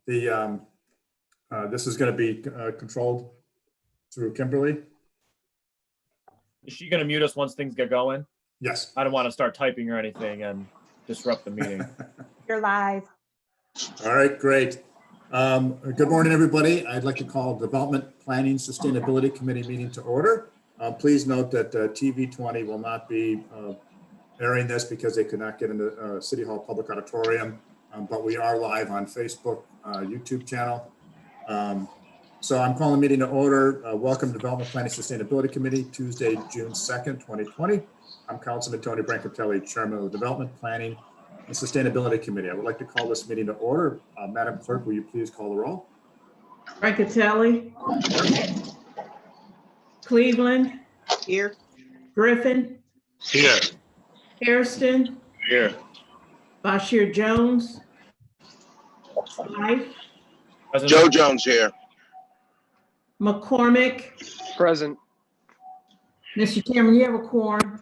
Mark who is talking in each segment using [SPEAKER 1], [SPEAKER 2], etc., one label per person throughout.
[SPEAKER 1] This is going to be controlled through Kimberly.
[SPEAKER 2] Is she going to mute us once things get going?
[SPEAKER 1] Yes.
[SPEAKER 2] I don't want to start typing or anything and disrupt the meeting.
[SPEAKER 3] You're live.
[SPEAKER 1] All right, great. Good morning, everybody. I'd like to call Development Planning Sustainability Committee meeting to order. Please note that TV 20 will not be airing this because they could not get into City Hall Public Auditorium, but we are live on Facebook, YouTube channel. So I'm calling the meeting to order. Welcome to Development Planning Sustainability Committee, Tuesday, June 2nd, 2020. I'm Councilman Tony Brancatelli, Chairman of the Development Planning and Sustainability Committee. I would like to call this meeting to order. Madam Clerk, will you please call the roll?
[SPEAKER 4] Brancatelli. Cleveland.
[SPEAKER 3] Here.
[SPEAKER 4] Griffin.
[SPEAKER 5] Here.
[SPEAKER 4] Hairston.
[SPEAKER 5] Here.
[SPEAKER 4] Bashir Jones. Life.
[SPEAKER 5] Joe Jones here.
[SPEAKER 4] McCormick.
[SPEAKER 6] Present.
[SPEAKER 4] Mr. Chairman, you have a quorum.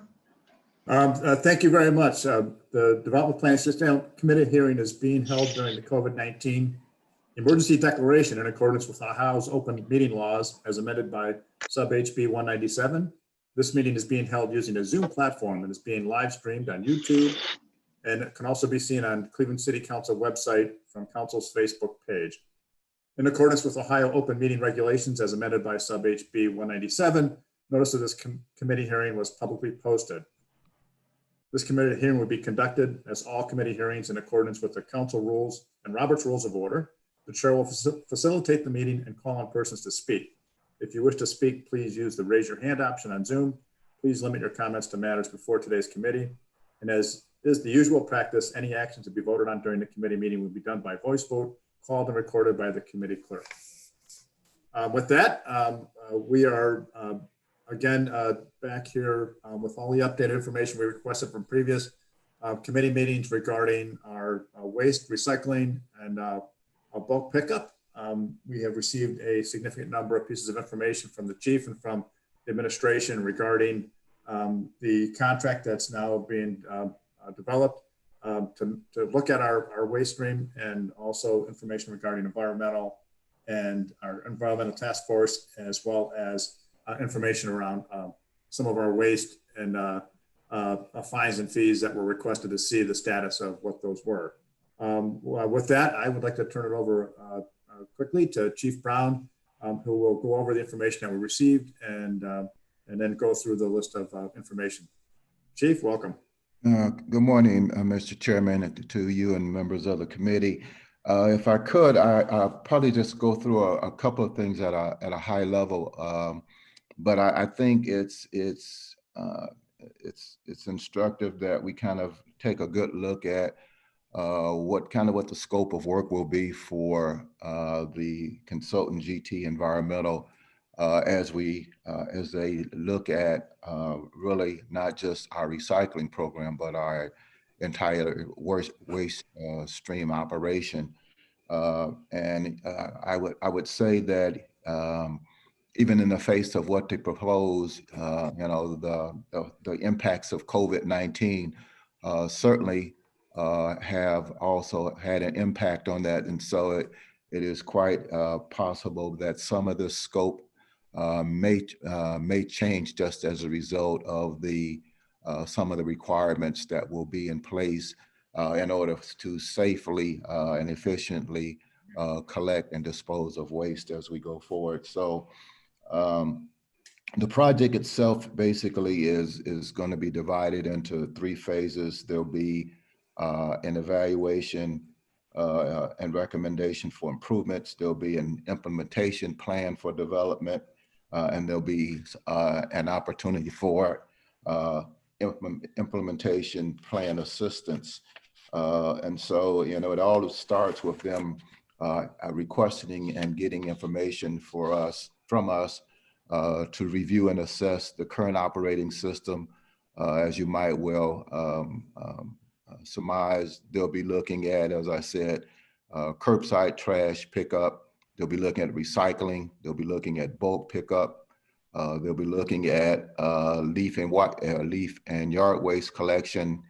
[SPEAKER 1] Thank you very much. The Development Planning Sustainability Committee hearing is being held during the COVID-19 emergency declaration in accordance with Ohio's open meeting laws as amended by sub HB 197. This meeting is being held using a Zoom platform and is being live streamed on YouTube, and it can also be seen on Cleveland City Council website from Council's Facebook page. In accordance with Ohio open meeting regulations as amended by sub HB 197, notice of this committee hearing was publicly posted. This committee hearing will be conducted as all committee hearings in accordance with the council rules and Robert's Rules of Order. The chair will facilitate the meeting and call on persons to speak. If you wish to speak, please use the raise your hand option on Zoom. Please limit your comments to matters before today's committee. And as is the usual practice, any actions to be voted on during the committee meeting will be done by voice vote, called and recorded by the committee clerk. With that, we are again back here with all the updated information we requested from previous committee meetings regarding our waste recycling and bulk pickup. We have received a significant number of pieces of information from the chief and from the administration regarding the contract that's now being developed to look at our waste stream, and also information regarding environmental and our environmental task force, as well as information around some of our waste and fines and fees that were requested to see the status of what those were. With that, I would like to turn it over quickly to Chief Brown, who will go over the information that we received and then go through the list of information. Chief, welcome.
[SPEAKER 7] Good morning, Mr. Chairman, to you and members of the committee. If I could, I'll probably just go through a couple of things at a high level, but I think it's instructive that we kind of take a good look at what the scope of work will be for the consultant GT Environmental as they look at really not just our recycling program, but our entire waste stream operation. And I would say that even in the face of what they propose, the impacts of COVID-19 certainly have also had an impact on that. And so it is quite possible that some of the scope may change just as a result of some of the requirements that will be in place in order to safely and efficiently collect and dispose of waste as we go forward. So the project itself basically is going to be divided into 3 phases. There'll be an evaluation and recommendation for improvements. There'll be an implementation plan for development, and there'll be an opportunity for implementation plan assistance. And so, it all starts with them requesting and getting information from us to review and assess the current operating system. As you might well surmise, they'll be looking at, as I said, curbside trash pickup. They'll be looking at recycling. They'll be looking at bulk pickup. They'll be looking at leaf and yard waste collection.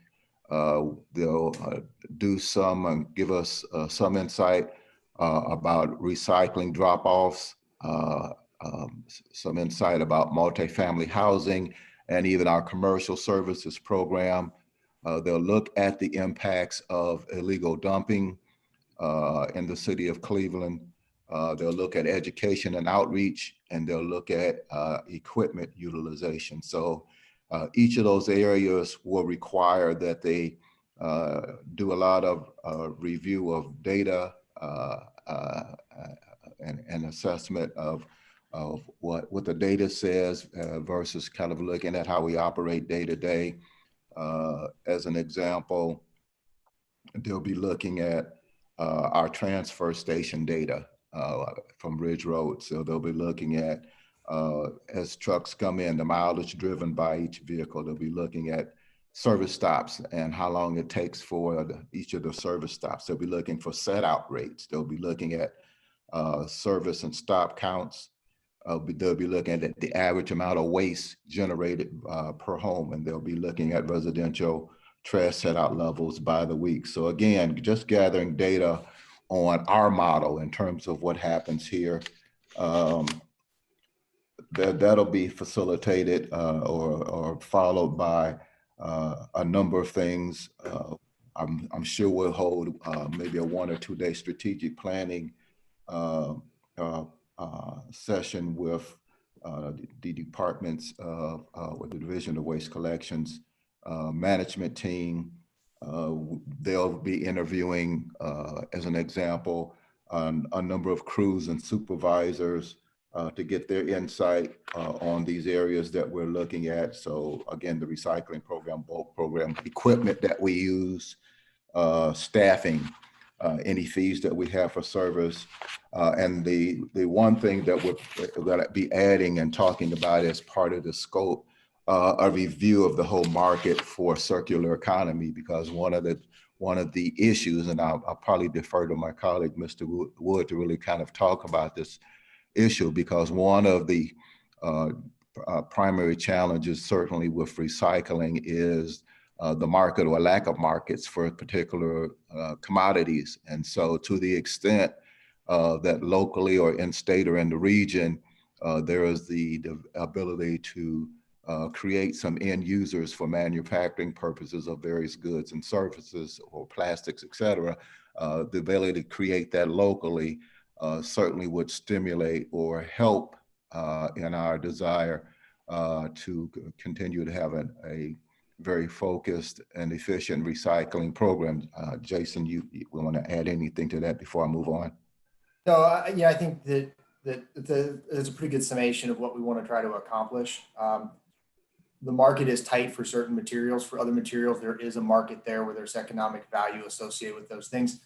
[SPEAKER 7] They'll do some and give us some insight about recycling drop-offs, some insight about multifamily housing, and even our commercial services program. They'll look at the impacts of illegal dumping in the city of Cleveland. They'll look at education and outreach, and they'll look at equipment utilization. So each of those areas will require that they do a lot of review of data and assessment of what the data says versus kind of looking at how we operate day to day. As an example, they'll be looking at our transfer station data from Ridge Road. So they'll be looking at, as trucks come in, the mileage driven by each vehicle. They'll be looking at service stops and how long it takes for each of the service stops. They'll be looking for set out rates. They'll be looking at service and stop counts. They'll be looking at the average amount of waste generated per home, and they'll be looking at residential trash set out levels by the week. So again, just gathering data on our model in terms of what happens here. That'll be facilitated or followed by a number of things. I'm sure we'll hold maybe a 1 or 2 day strategic planning session with the departments with the Division of Waste Collections management team. They'll be interviewing, as an example, a number of crews and supervisors to get their insight on these areas that we're looking at. So again, the recycling program, bulk program, equipment that we use, staffing, any fees that we have for service. And the one thing that we're going to be adding and talking about as part of the scope, a review of the whole market for circular economy, because one of the issues, and I'll probably defer to my colleague, Mr. Wood, to really kind of talk about this issue, because one of the primary challenges certainly with recycling is the market or lack of markets for particular commodities. And so to the extent that locally or in state or in the region, there is the ability to create some end users for manufacturing purposes of various goods and services or plastics, et cetera, the ability to create that locally certainly would stimulate or help in our desire to continue to have a very focused and efficient recycling program. Jason, you want to add anything to that before I move on?
[SPEAKER 3] No, yeah, I think that it's a pretty good summation of what we want to try to accomplish. The market is tight for certain materials. For other materials, there is a market there where there's economic value associated with those things.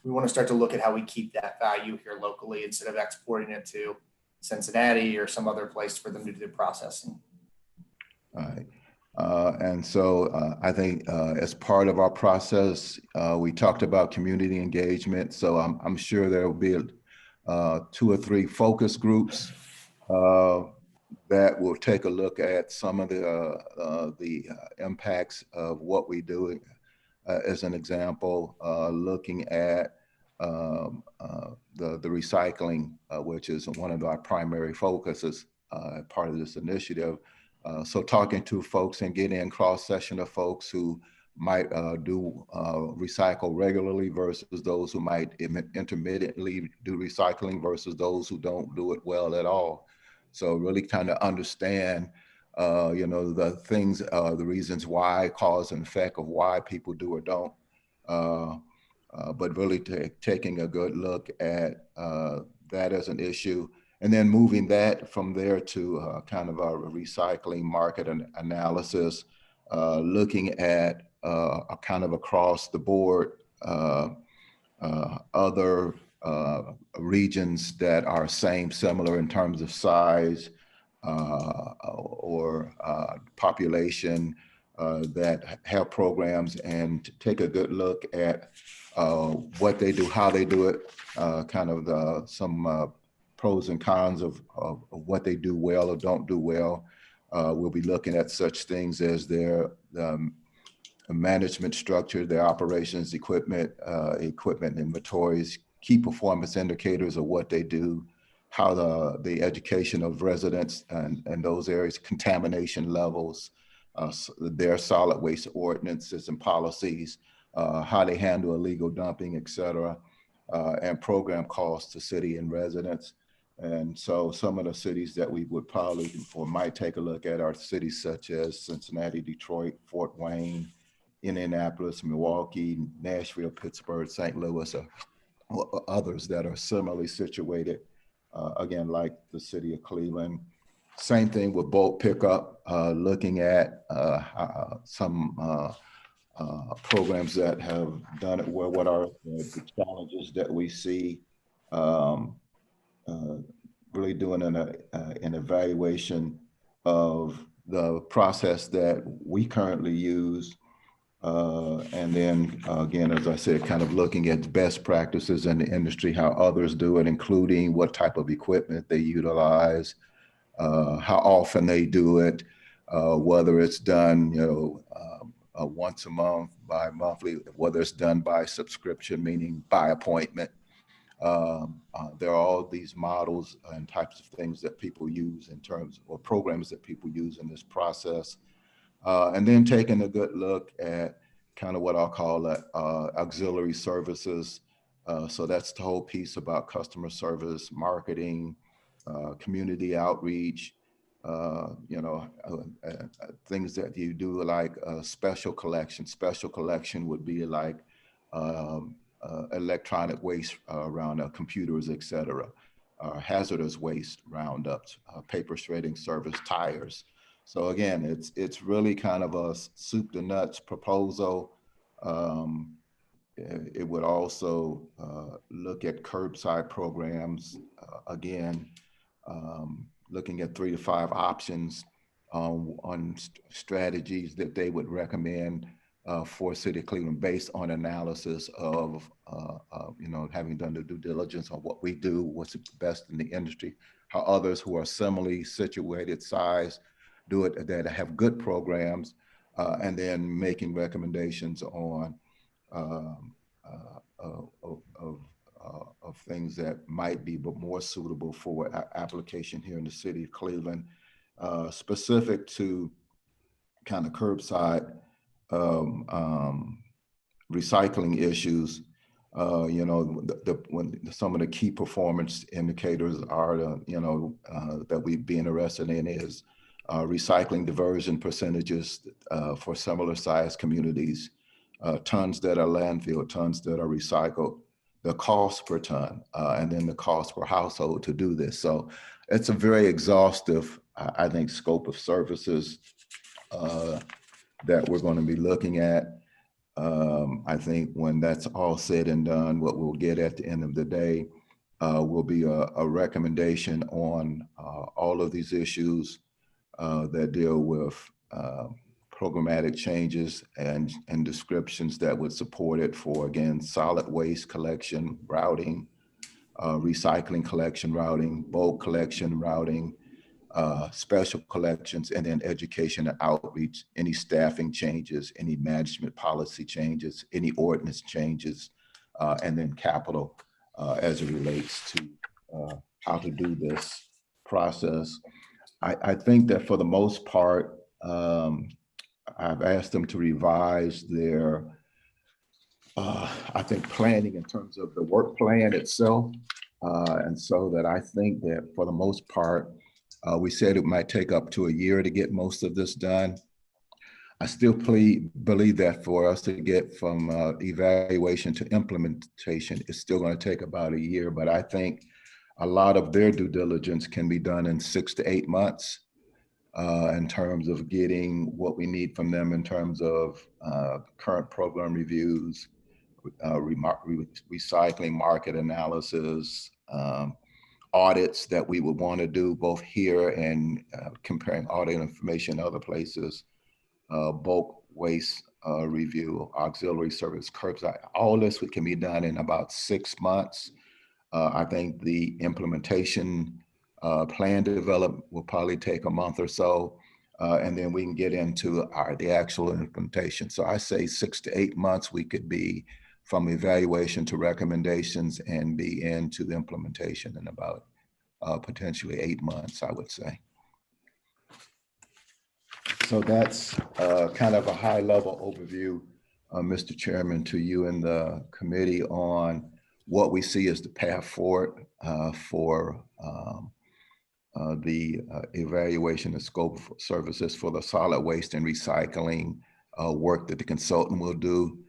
[SPEAKER 3] We want to start to look at how we keep that value here locally instead of exporting it to Cincinnati or some other place for them to do the processing.
[SPEAKER 7] All right. And so I think as part of our process, we talked about community engagement. So I'm sure there will be 2 or 3 focus groups that will take a look at some of the impacts of what we do. As an example, looking at the recycling, which is one of our primary focuses, part of this initiative. So talking to folks and getting in cross-section of folks who might do recycle regularly versus those who might intermittently do recycling versus those who don't do it well at all. So really kind of understand, the things, the reasons why, cause and effect of why people do or don't. But really taking a good look at that as an issue. And then moving that from there to kind of a recycling market analysis, looking at a kind of across the board other regions that are similar in terms of size or population that have programs, and take a good look at what they do, how they do it, kind of some pros and cons of what they do well or don't do well. We'll be looking at such things as their management structure, their operations, equipment inventories, key performance indicators of what they do, how the education of residents and those areas, contamination levels, their solid waste ordinances and policies, how they handle illegal dumping, et cetera, and program costs to city and residents. And so some of the cities that we would probably or might take a look at are cities such as Cincinnati, Detroit, Fort Wayne, Indianapolis, Milwaukee, Nashville, Pittsburgh, St. Louis, or others that are similarly situated, again, like the city of Cleveland. Same thing with bulk pickup, looking at some programs that have done it well. What are the challenges that we see? Really doing an evaluation of the process that we currently use. And then again, as I said, kind of looking at best practices in the industry, how others do it, including what type of equipment they utilize, how often they do it, whether it's done, once a month, bi-monthly, whether it's done by subscription, meaning by appointment. There are all these models and types of things that people use in terms or programs that people use in this process. And then taking a good look at kind of what I'll call auxiliary services. So that's the whole piece about customer service, marketing, community outreach, things that you do like special collection. Special collection would be like electronic waste around computers, et cetera, hazardous waste roundups, paper shredding service, tires. So again, it's really kind of a soup to nuts proposal. It would also look at curbside programs, again, looking at 3 to 5 options on strategies that they would recommend for City of Cleveland based on analysis of, having done the due diligence on what we do, what's best in the industry, how others who are similarly situated, size, do it, that have good programs, and then making recommendations on of things that might be but more suitable for application here in the city of Cleveland, specific to kind of curbside recycling issues. When some of the key performance indicators are, that we'd be interested in is recycling diversion percentages for similar sized communities, tons that are landfill, tons that are recycled, the cost per ton, and then the cost per household to do this. So it's a very exhaustive, I think, scope of services that we're going to be looking at. I think when that's all said and done, what we'll get at the end of the day will be a recommendation on all of these issues that deal with programmatic changes and descriptions that would support it for, again, solid waste collection, routing, recycling collection, routing, bulk collection, routing, special collections, and then education and outreach, any staffing changes, any management policy changes, any ordinance changes, and then capital as it relates to how to do this process. I think that for the most part, I've asked them to revise their, I think, planning in terms of the work plan itself. And so that I think that for the most part, we said it might take up to a year to get most of this done. I still believe that for us to get from evaluation to implementation, it's still going to take about a year. But I think a lot of their due diligence can be done in 6 to 8 months in terms of getting what we need from them in terms of current program reviews, recycling market analysis, audits that we would want to do both here and comparing audit information other places, bulk waste review, auxiliary service, curbside. All this can be done in about 6 months. I think the implementation plan development will probably take a month or so, and then we can get into the actual implementation. So I say 6 to 8 months we could be from evaluation to recommendations and be into implementation in about potentially 8 months, I would say. So that's kind of a high level overview, Mr. Chairman, to you and the committee on what we see as the path forward for the evaluation and scope of services for the solid waste and recycling work that the consultant will do.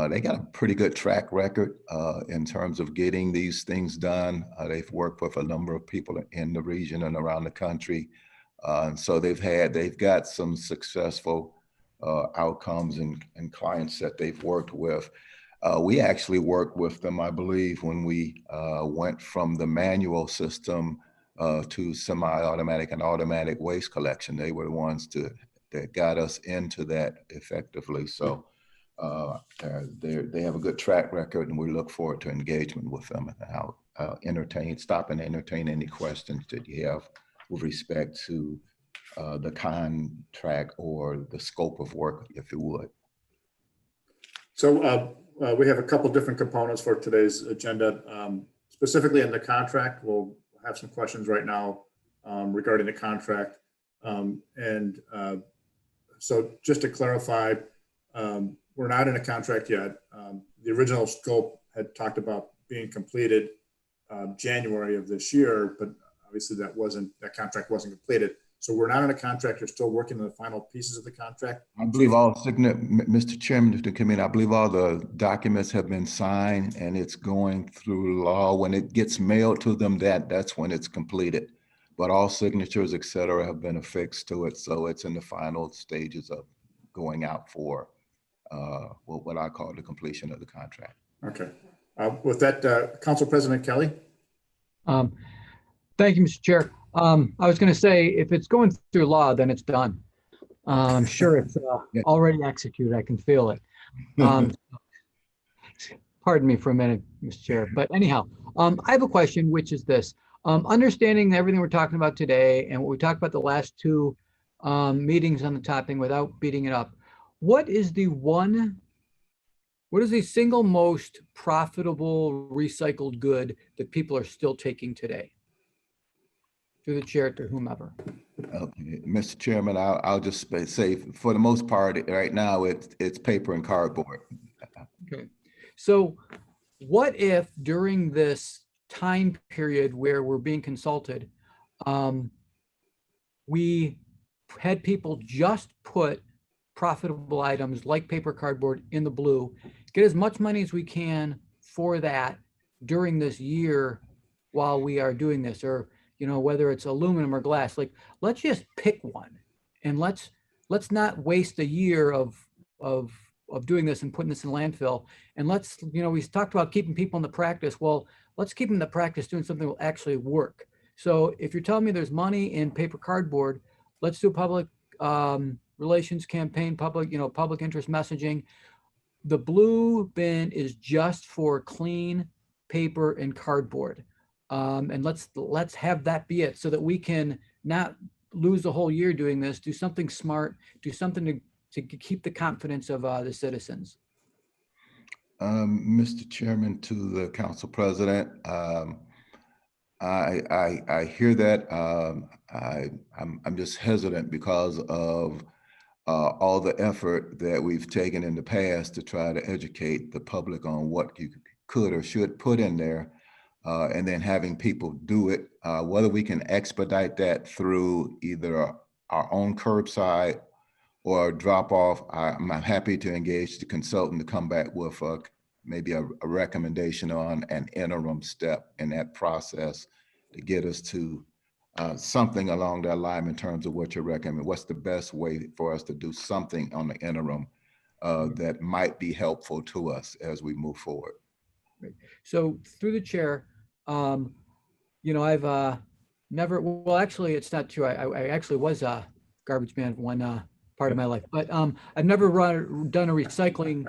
[SPEAKER 7] They got a pretty good track record in terms of getting these things done. They've worked with a number of people in the region and around the country. So they've got some successful outcomes and clients that they've worked with. We actually worked with them, I believe, when we went from the manual system to semi-automatic and automatic waste collection. They were the ones that got us into that effectively. So they have a good track record, and we look forward to engagement with them. And I'll stop and entertain any questions that you have with respect to the contract or the scope of work, if you would.
[SPEAKER 1] So we have a couple different components for today's agenda. Specifically in the contract, we'll have some questions right now regarding the contract. So just to clarify, we're not in a contract yet. The original scope had talked about being completed January of this year, but obviously that contract wasn't completed. So we're not in a contract. You're still working on the final pieces of the contract.
[SPEAKER 7] I believe Mr. Chairman, to come in, I believe all the documents have been signed and it's going through law. When it gets mailed to them, that's when it's completed. But all signatures, et cetera, have been affixed to it. So it's in the final stages of going out for what I call the completion of the contract.
[SPEAKER 1] Okay. With that, Council President Kelly.
[SPEAKER 6] Thank you, Mr. Chair. I was going to say, if it's going through law, then it's done. I'm sure it's already executed. I can feel it. Pardon me for a minute, Mr. Chair. But anyhow, I have a question, which is this. Understanding everything we're talking about today and what we talked about the last two meetings on the topic without beating it up, what is the single most profitable recycled good that people are still taking today? Through the chair to whomever.
[SPEAKER 7] Okay, Mr. Chairman, I'll just say for the most part right now it's paper and cardboard.
[SPEAKER 6] Okay, so what if during this time period where we're being consulted, we had people just put profitable items like paper, cardboard in the blue, get as much money as we can for that during this year while we are doing this, or whether it's aluminum or glass, like let's just pick one and let's not waste a year of doing this and putting this in landfill. And let's, we talked about keeping people in the practice. Well, let's keep them in the practice doing something that will actually work. So if you're telling me there's money in paper cardboard, let's do public relations campaign, public interest messaging. The blue bin is just for clean paper and cardboard. And let's have that be it so that we can not lose the whole year doing this, do something smart, do something to keep the confidence of the citizens.
[SPEAKER 7] Mr. Chairman, to the Council President, I hear that. I'm just hesitant because of all the effort that we've taken in the past to try to educate the public on what you could or should put in there. And then having people do it, whether we can expedite that through either our own curbside or drop off. I'm happy to engage the consultant to come back with maybe a recommendation on an interim step in that process to get us to something along that line in terms of what you're recommending. What's the best way for us to do something on the interim that might be helpful to us as we move forward?
[SPEAKER 6] So through the chair, I've never, well, actually, it's not true. I actually was a garbage man one part of my life, but I've never done a recycling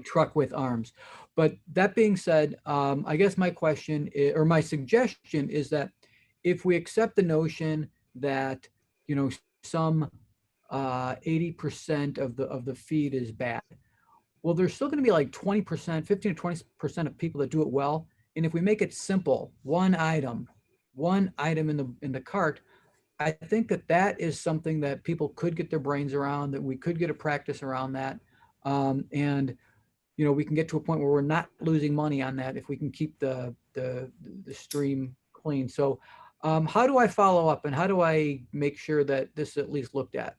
[SPEAKER 6] truck with arms. But that being said, I guess my question or my suggestion is that if we accept the notion that, some 80% of the feed is bad, well, there's still going to be like 20%, 15 to 20% of people that do it well. And if we make it simple, one item in the cart, I think that is something that people could get their brains around, that we could get a practice around that. And, we can get to a point where we're not losing money on that if we can keep the stream clean. So how do I follow up, and how do I make sure that this is at least looked at?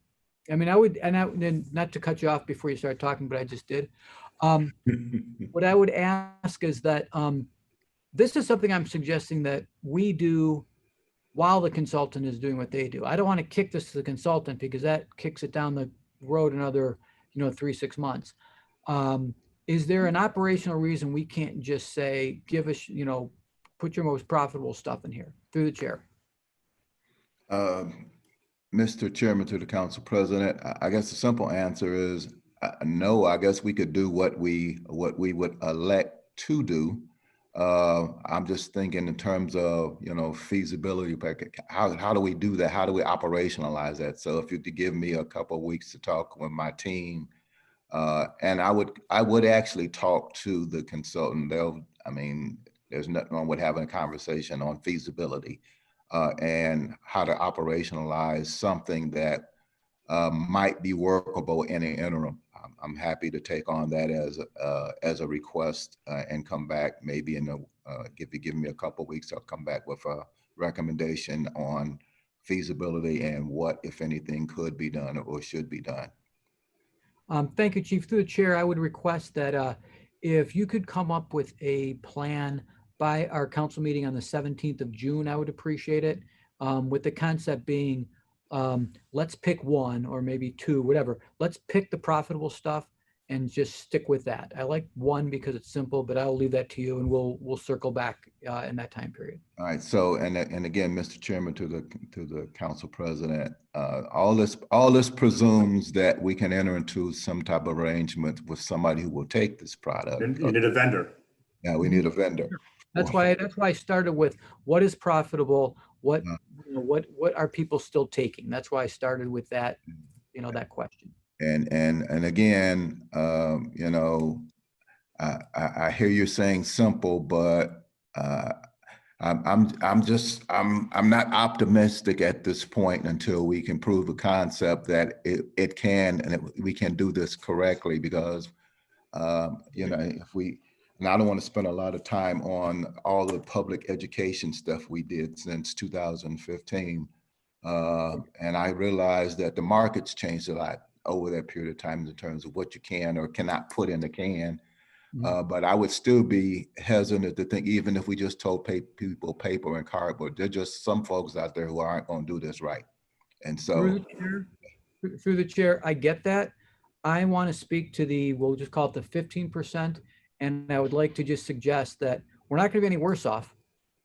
[SPEAKER 6] I mean, and not to cut you off before you start talking, but I just did. What I would ask is that this is something I'm suggesting that we do while the consultant is doing what they do. I don't want to kick this to the consultant, because that kicks it down the road another, 3-6 months. Is there an operational reason we can't just say, give us, put your most profitable stuff in here? Through the chair.
[SPEAKER 7] Mr. Chairman, to the council president, I guess the simple answer is no. I guess we could do what we would elect to do. I'm just thinking in terms of, feasibility. How do we do that? How do we operationalize that? So if you could give me a couple of weeks to talk with my team, and I would actually talk to the consultant. There's nothing wrong with having a conversation on feasibility and how to operationalize something that might be workable in an interim. I'm happy to take on that as a request and come back maybe if you give me a couple of weeks, I'll come back with a recommendation on feasibility and what, if anything, could be done or should be done.
[SPEAKER 6] Thank you, Chief. Through the chair, I would request that if you could come up with a plan by our council meeting on the 17th of June, I would appreciate it. With the concept being, let's pick one or maybe two, whatever. Let's pick the profitable stuff and just stick with that. I like one because it's simple, but I'll leave that to you, and we'll circle back in that time period.
[SPEAKER 7] All right. So, and again, Mr. Chairman, to the council president, all this presumes that we can enter into some type of arrangement with somebody who will take this product.
[SPEAKER 1] You need a vendor.
[SPEAKER 7] Yeah, we need a vendor.
[SPEAKER 6] That's why I started with what is profitable, what are people still taking? That's why I started with that, that question.
[SPEAKER 7] And again, I hear you saying simple, but I'm not optimistic at this point until we can prove a concept that it can, and we can do this correctly, because if we, and I don't want to spend a lot of time on all the public education stuff we did since 2015. And I realized that the market's changed a lot over that period of time in terms of what you can or cannot put in the can. But I would still be hesitant to think, even if we just told people paper and cardboard, there's just some folks out there who aren't going to do this right. And so
[SPEAKER 6] through the chair, I get that. I want to speak to we'll just call it the 15%. And I would like to just suggest that we're not going to be any worse off.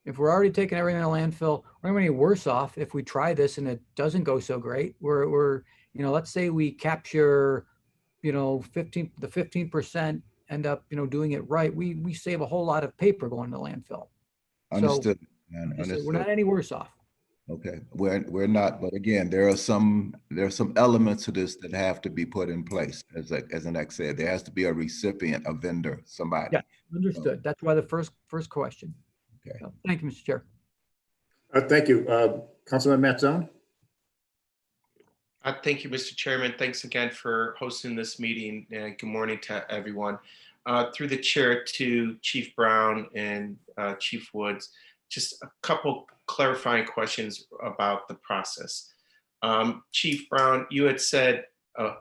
[SPEAKER 6] If we're already taking everything in a landfill, we're not going to be any worse off if we try this and it doesn't go so great. We're let's say we capture, the 15%, end up, doing it right. We save a whole lot of paper going to landfill.
[SPEAKER 7] Understood.
[SPEAKER 6] So, understood. We're not any worse off.
[SPEAKER 7] Okay, we're not, but again, there are some elements to this that have to be put in place. As Annette said, there has to be a recipient, a vendor, somebody.
[SPEAKER 6] Yeah, understood. That's why the first question.
[SPEAKER 7] Okay.
[SPEAKER 6] So, thank you, Mr. Chair.
[SPEAKER 1] Thank you. Councilman Matt Zone.
[SPEAKER 8] Thank you, Mr. Chairman. Thanks again for hosting this meeting. Good morning to everyone. Through the chair to Chief Brown and Chief Woods, just a couple clarifying questions about the process. Chief Brown, you had said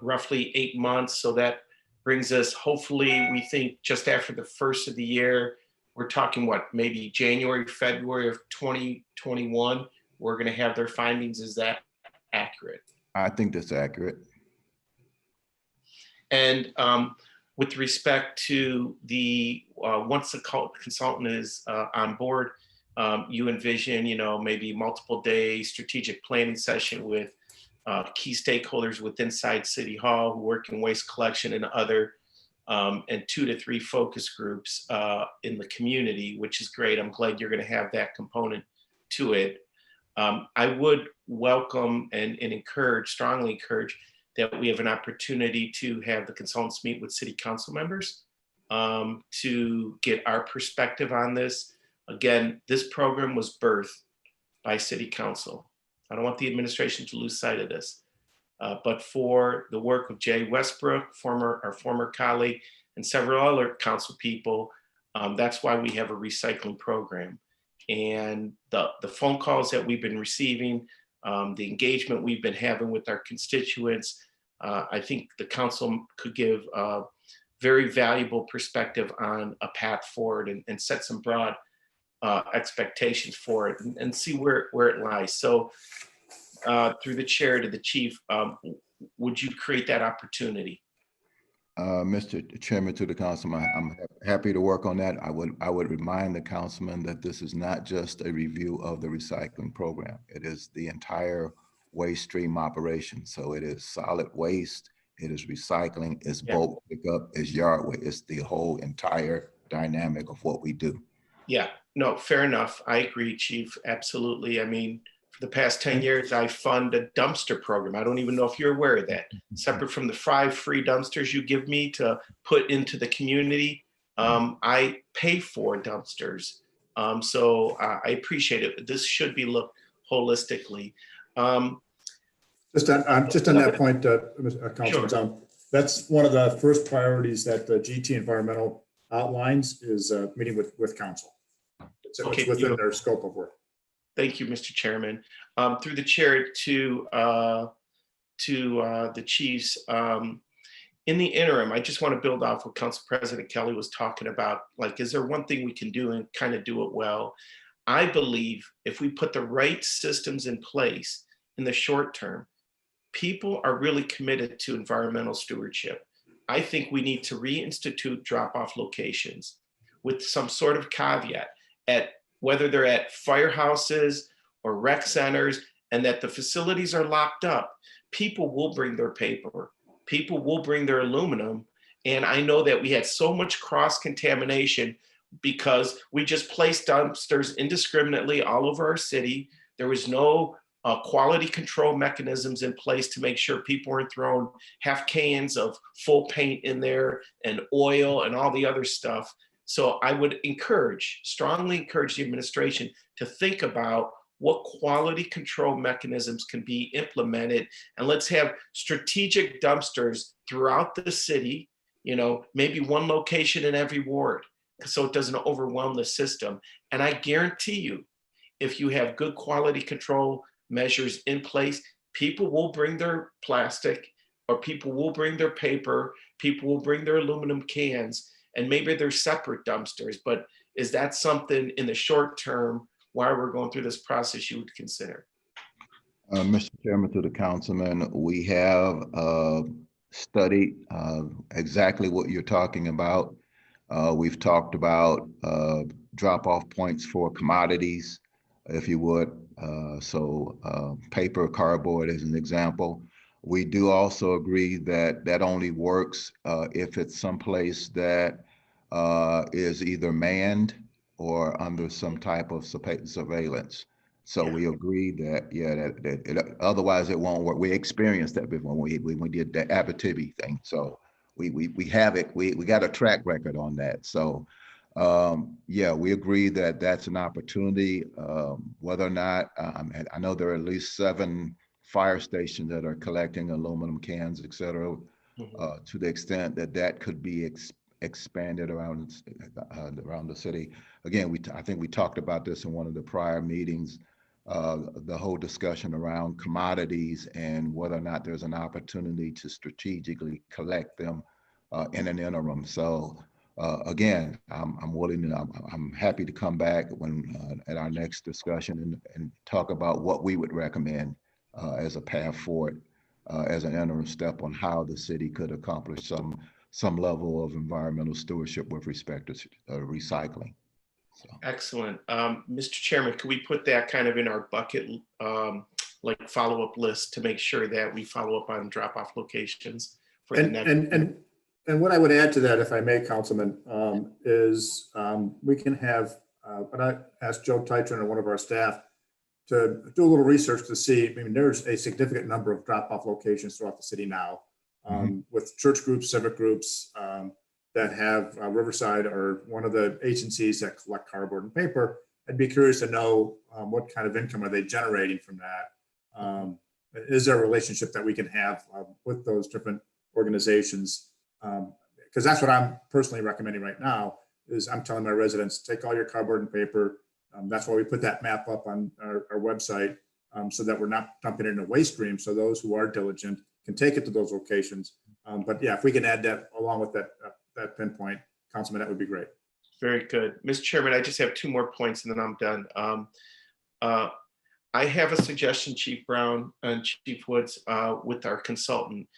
[SPEAKER 8] roughly 8 months, so that brings us, hopefully, we think just after the first of the year. We're talking what, maybe January, February of 2021, we're going to have their findings. Is that accurate?
[SPEAKER 7] I think that's accurate.
[SPEAKER 8] And with respect to the, once the consultant is on board, you envision, maybe multiple day strategic planning session with key stakeholders with inside City Hall who work in waste collection and other, and 2 to 3 focus groups in the community, which is great. I'm glad you're going to have that component to it. I would welcome and encourage, strongly encourage, that we have an opportunity to have the consultants meet with city council members to get our perspective on this. Again, this program was birthed by city council. I don't want the administration to lose sight of this. But for the work of Jay Westbrook, our former colleague, and several other council people, that's why we have a recycling program. And the phone calls that we've been receiving, the engagement we've been having with our constituents, I think the council could give a very valuable perspective on a path forward and set some broad expectations for it and see where it lies. So through the chair to the chief, would you create that opportunity?
[SPEAKER 7] Mr. Chairman, to the councilman, I'm happy to work on that. I would remind the councilman that this is not just a review of the recycling program. It is the entire waste stream operation. So it is solid waste, it is recycling, it's bulk pickup, it's yard waste, it's the whole entire dynamic of what we do.
[SPEAKER 8] Yeah, no, fair enough. I agree, Chief. Absolutely. I mean, for the past 10 years, I fund a dumpster program. I don't even know if you're aware of that. Separate from the 5 free dumpsters you give me to put into the community, I pay for dumpsters. So I appreciate it. This should be looked holistically.
[SPEAKER 1] Just on that point, Councilman,
[SPEAKER 8] Sure.
[SPEAKER 1] That's one of the first priorities that the GT Environmental outlines is meeting with council. It's
[SPEAKER 8] Okay,
[SPEAKER 1] within
[SPEAKER 8] beautiful.
[SPEAKER 1] their scope of work.
[SPEAKER 8] Thank you, Mr. Chairman. Through the chair to the chiefs. In the interim, I just want to build off what Council President Kelly was talking about. Like, is there one thing we can do and kind of do it well? I believe if we put the right systems in place in the short term, people are really committed to environmental stewardship. I think we need to reinstitute drop-off locations with some sort of caveat at whether they're at firehouses or rec centers, and that the facilities are locked up. People will bring their paper, people will bring their aluminum. And I know that we had so much cross-contamination because we just placed dumpsters indiscriminately all over our city. There was no quality control mechanisms in place to make sure people weren't throwing half cans of full paint in there and oil and all the other stuff. So I would strongly encourage the administration to think about what quality control mechanisms can be implemented. And let's have strategic dumpsters throughout the city, maybe one location in every ward, so it doesn't overwhelm the system. And I guarantee you, if you have good quality control measures in place, people will bring their plastic, or people will bring their paper, people will bring their aluminum cans, and maybe they're separate dumpsters. But is that something in the short term, while we're going through this process, you would consider?
[SPEAKER 7] Mr. Chairman, to the councilman, we have studied exactly what you're talking about. We've talked about drop-off points for commodities, if you would. Paper, cardboard as an example. We do also agree that that only works if it's someplace that is either manned or under some type of surveillance. So we agree that, otherwise it won't work. We experienced that before when we did the Abitibi thing. So we have it. We got a track record on that. So we agree that that's an opportunity. Whether or not, I know there are at least 7 fire stations that are collecting aluminum cans, et cetera, to the extent that that could be expanded around the city. Again, I think we talked about this in one of the prior meetings, the whole discussion around commodities and whether or not there's an opportunity to strategically collect them in an interim. So again, I'm happy to come back at our next discussion and talk about what we would recommend as a path forward, as an interim step on how the city could accomplish some level of environmental stewardship with respect to recycling. So.
[SPEAKER 8] Excellent. Mr. Chairman, could we put that kind of in our bucket, like follow-up list to make sure that we follow up on drop-off locations for the next?
[SPEAKER 1] And what I would add to that, if I may, Councilman, is we can have, but I asked Joe Tytron and one of our staff to do a little research to see, I mean, there's a significant number of drop-off locations throughout the city now, with church groups, civic groups that have Riverside or one of the agencies that collect cardboard and paper. I'd be curious to know what kind of income are they generating from that? Is there a relationship that we can have with those different organizations? Because that's what I'm personally recommending right now, is I'm telling my residents, take all your cardboard and paper. That's why we put that map up on our website, so that we're not dumping it in a waste stream. So those who are diligent can take it to those locations. But yeah, if we can add that along with that pinpoint, Councilman, that would be great.
[SPEAKER 8] Very good. Mr. Chairman, I just have 2 more points and then I'm done. I have a suggestion, Chief Brown and Chief Woods, with our consultant.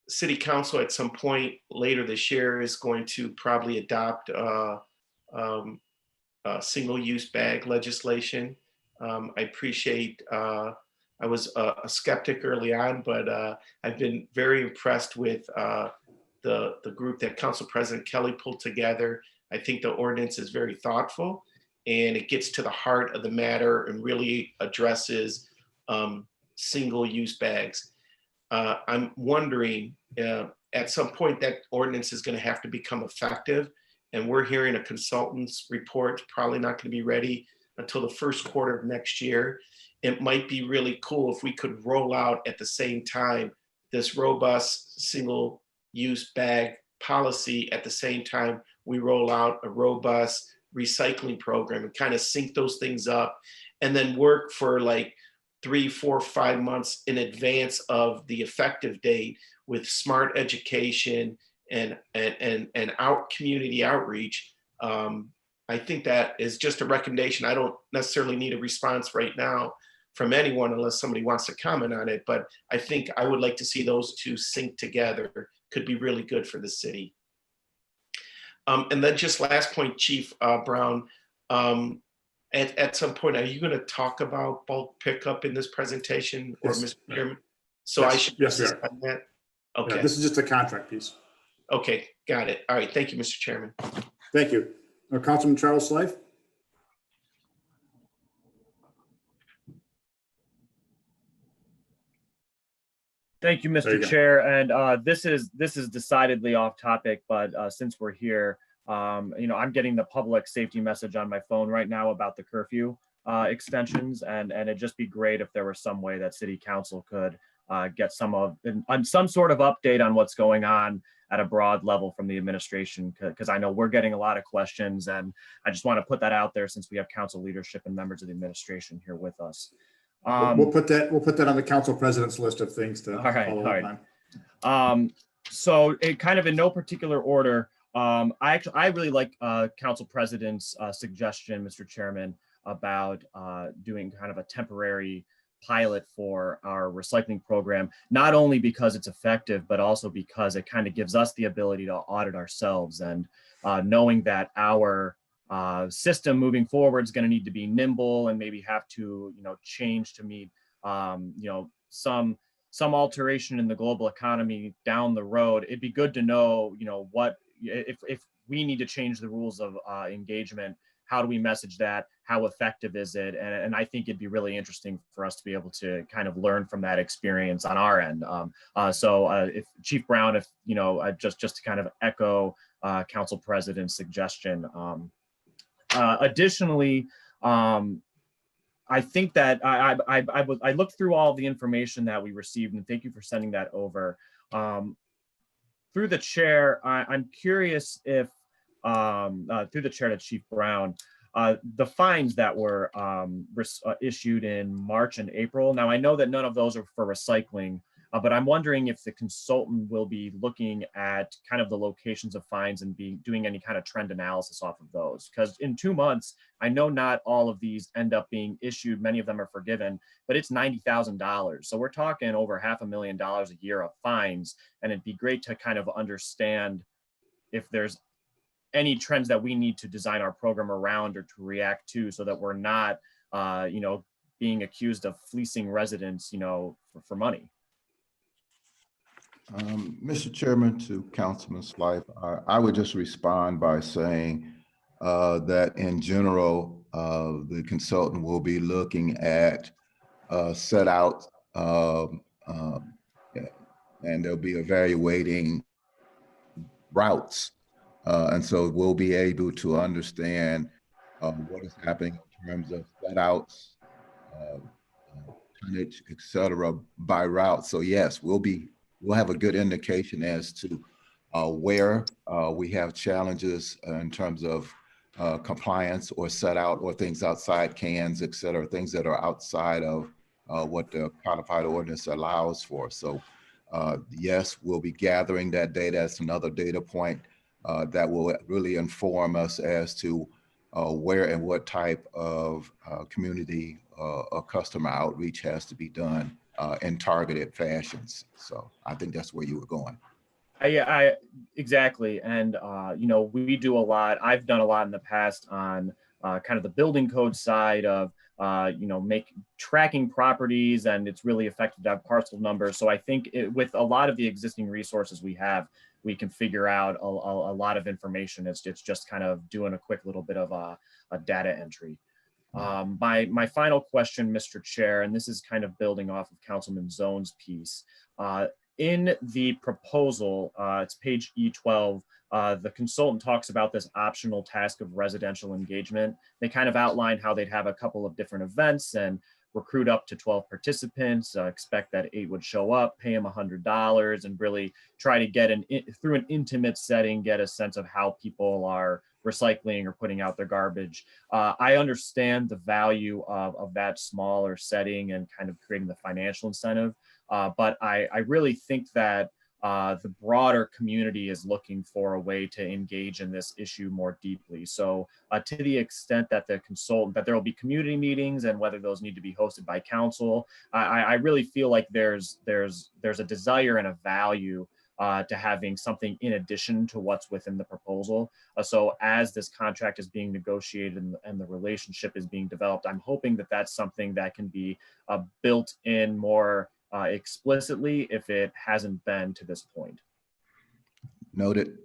[SPEAKER 8] City Council at some point later this year is going to probably adopt single-use bag legislation. I appreciate, I was a skeptic early on, but I've been very impressed with the group that Council President Kelly pulled together. I think the ordinance is very thoughtful and it gets to the heart of the matter and really addresses single-use bags. I'm wondering, at some point that ordinance is going to have to become effective, and we're hearing a consultant's report probably not going to be ready until the first quarter of next year. It might be really cool if we could roll out at the same time this robust single-use bag policy at the same time we roll out a robust recycling program, and kind of sync those things up and then work for like 3, 4, 5 months in advance of the effective date with smart education and community outreach. I think that is just a recommendation. I don't necessarily need a response right now from anyone unless somebody wants to comment on it, but I think I would like to see those two sync together. Could be really good for the city. And then just last point, Chief Brown, at some point, are you going to talk about bulk pickup in this presentation, or
[SPEAKER 1] Yes.
[SPEAKER 8] Mr. Chairman? So
[SPEAKER 1] Yes.
[SPEAKER 8] I should
[SPEAKER 1] Yes, we are.
[SPEAKER 8] on that. Okay.
[SPEAKER 1] Yeah, this is just a contract piece.
[SPEAKER 8] Okay, got it. All right, thank you, Mr. Chairman.
[SPEAKER 1] Thank you. Councilman Charles Slife.
[SPEAKER 2] Thank you,
[SPEAKER 1] There you
[SPEAKER 2] Mr.
[SPEAKER 1] go.
[SPEAKER 2] Chair. And this is decidedly off topic, but since we're here, I'm getting the public safety message on my phone right now about the curfew extensions, and it'd just be great if there was some way that City Council could get some sort of update on what's going on at a broad level from the administration, because I know we're getting a lot of questions, and I just want to put that out there since we have council leadership and members of the administration here with us.
[SPEAKER 1] We'll put that on the council president's list of things to
[SPEAKER 2] All right,
[SPEAKER 1] follow
[SPEAKER 2] all
[SPEAKER 1] up
[SPEAKER 2] right.
[SPEAKER 1] on.
[SPEAKER 2] So it kind of in no particular order, I really like council president's suggestion, Mr. Chairman, about doing kind of a temporary pilot for our recycling program, not only because it's effective, but also because it kind of gives us the ability to audit ourselves, and knowing that our system moving forward is going to need to be nimble and maybe have to, change to meet, some alteration in the global economy down the road. It'd be good to know, what if we need to change the rules of engagement. How do we message that? How effective is it? And I think it'd be really interesting for us to be able to kind of learn from that experience on our end. So if Chief Brown, just to kind of echo Council President's suggestion. Additionally, I think that I looked through all the information that we received, and thank you for sending that over. Through the chair, I'm curious if, through the chair to Chief Brown, the fines that were issued in March and April. Now, I know that none of those are for recycling, but I'm wondering if the consultant will be looking at kind of the locations of fines and doing any kind of trend analysis off of those. Because in 2 months, I know not all of these end up being issued. Many of them are forgiven, but it's $90,000. So we're talking over $500,000 a year of fines. And it'd be great to kind of understand if there's any trends that we need to design our program around or to react to, so that we're not, being accused of fleecing residents, for money.
[SPEAKER 7] Mr. Chairman, to Councilman Slife, I would just respond by saying that in general, the consultant will be looking at set out and they'll be evaluating routes. And so we'll be able to understand what is happening in terms of set outs, tonnage, et cetera, by route. So yes, we'll have a good indication as to where we have challenges in terms of compliance or set out or things outside cans, et cetera, things that are outside of what the codified ordinance allows for. So yes, we'll be gathering that data. That's another data point that will really inform us as to where and what type of community or customer outreach has to be done in targeted fashions. So I think that's where you were going.
[SPEAKER 2] I exactly. And, you know, we do a lot. I've done a lot in the past on kind of the building code side of, you know, tracking properties, and it's really effective to have parcel numbers. So I think with a lot of the existing resources we have, we can figure out a lot of information. It's just kind of doing a quick little bit of a data entry. My final question, Mr. Chair, and this is kind of building off of Councilman Zone's piece. In the proposal, it's page E12, the consultant talks about this optional task of residential engagement. They kind of outline how they'd have a couple of different events and recruit up to 12 participants, expect that 8 would show up, pay them $100, and really try to get through an intimate setting, get a sense of how people are recycling or putting out their garbage. I understand the value of that smaller setting and kind of creating the financial incentive, but I really think that the broader community is looking for a way to engage in this issue more deeply. So to the extent that that there will be community meetings, and whether those need to be hosted by council, I really feel like there's a desire and a value to having something in addition to what's within the proposal. So as this contract is being negotiated and the relationship is being developed, I'm hoping that that's something that can be built in more explicitly if it hasn't been to this point.
[SPEAKER 7] Noted.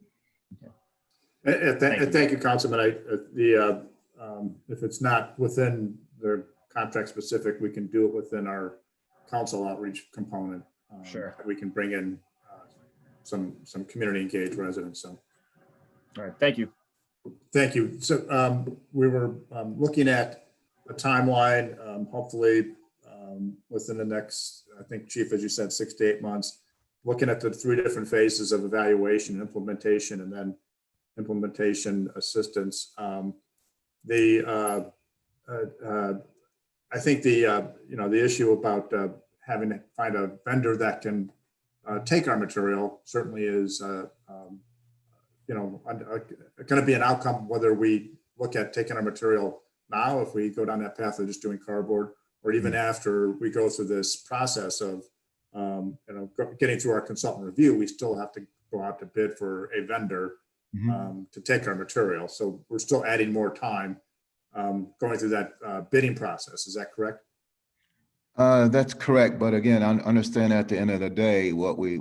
[SPEAKER 1] Thank you, Councilman. If it's not within the contract specific, we can do it within our council outreach component.
[SPEAKER 2] Sure.
[SPEAKER 1] We can bring in some community engaged residents. So,
[SPEAKER 2] all right, thank you.
[SPEAKER 1] Thank you. So we were looking at a timeline, hopefully within the next, I think, Chief, as you said, 6 to 8 months, looking at the 3 different phases of evaluation, implementation, and then implementation assistance. I think the issue about having to find a vendor that can take our material certainly is going to be an outcome, whether we look at taking our material now, if we go down that path of just doing cardboard, or even after we go through this process of getting through our consultant review, we still have to go out to bid for a vendor to take our material. So we're still adding more time going through that bidding process. Is that correct?
[SPEAKER 7] That's correct. But again, I understand at the end of the day, what we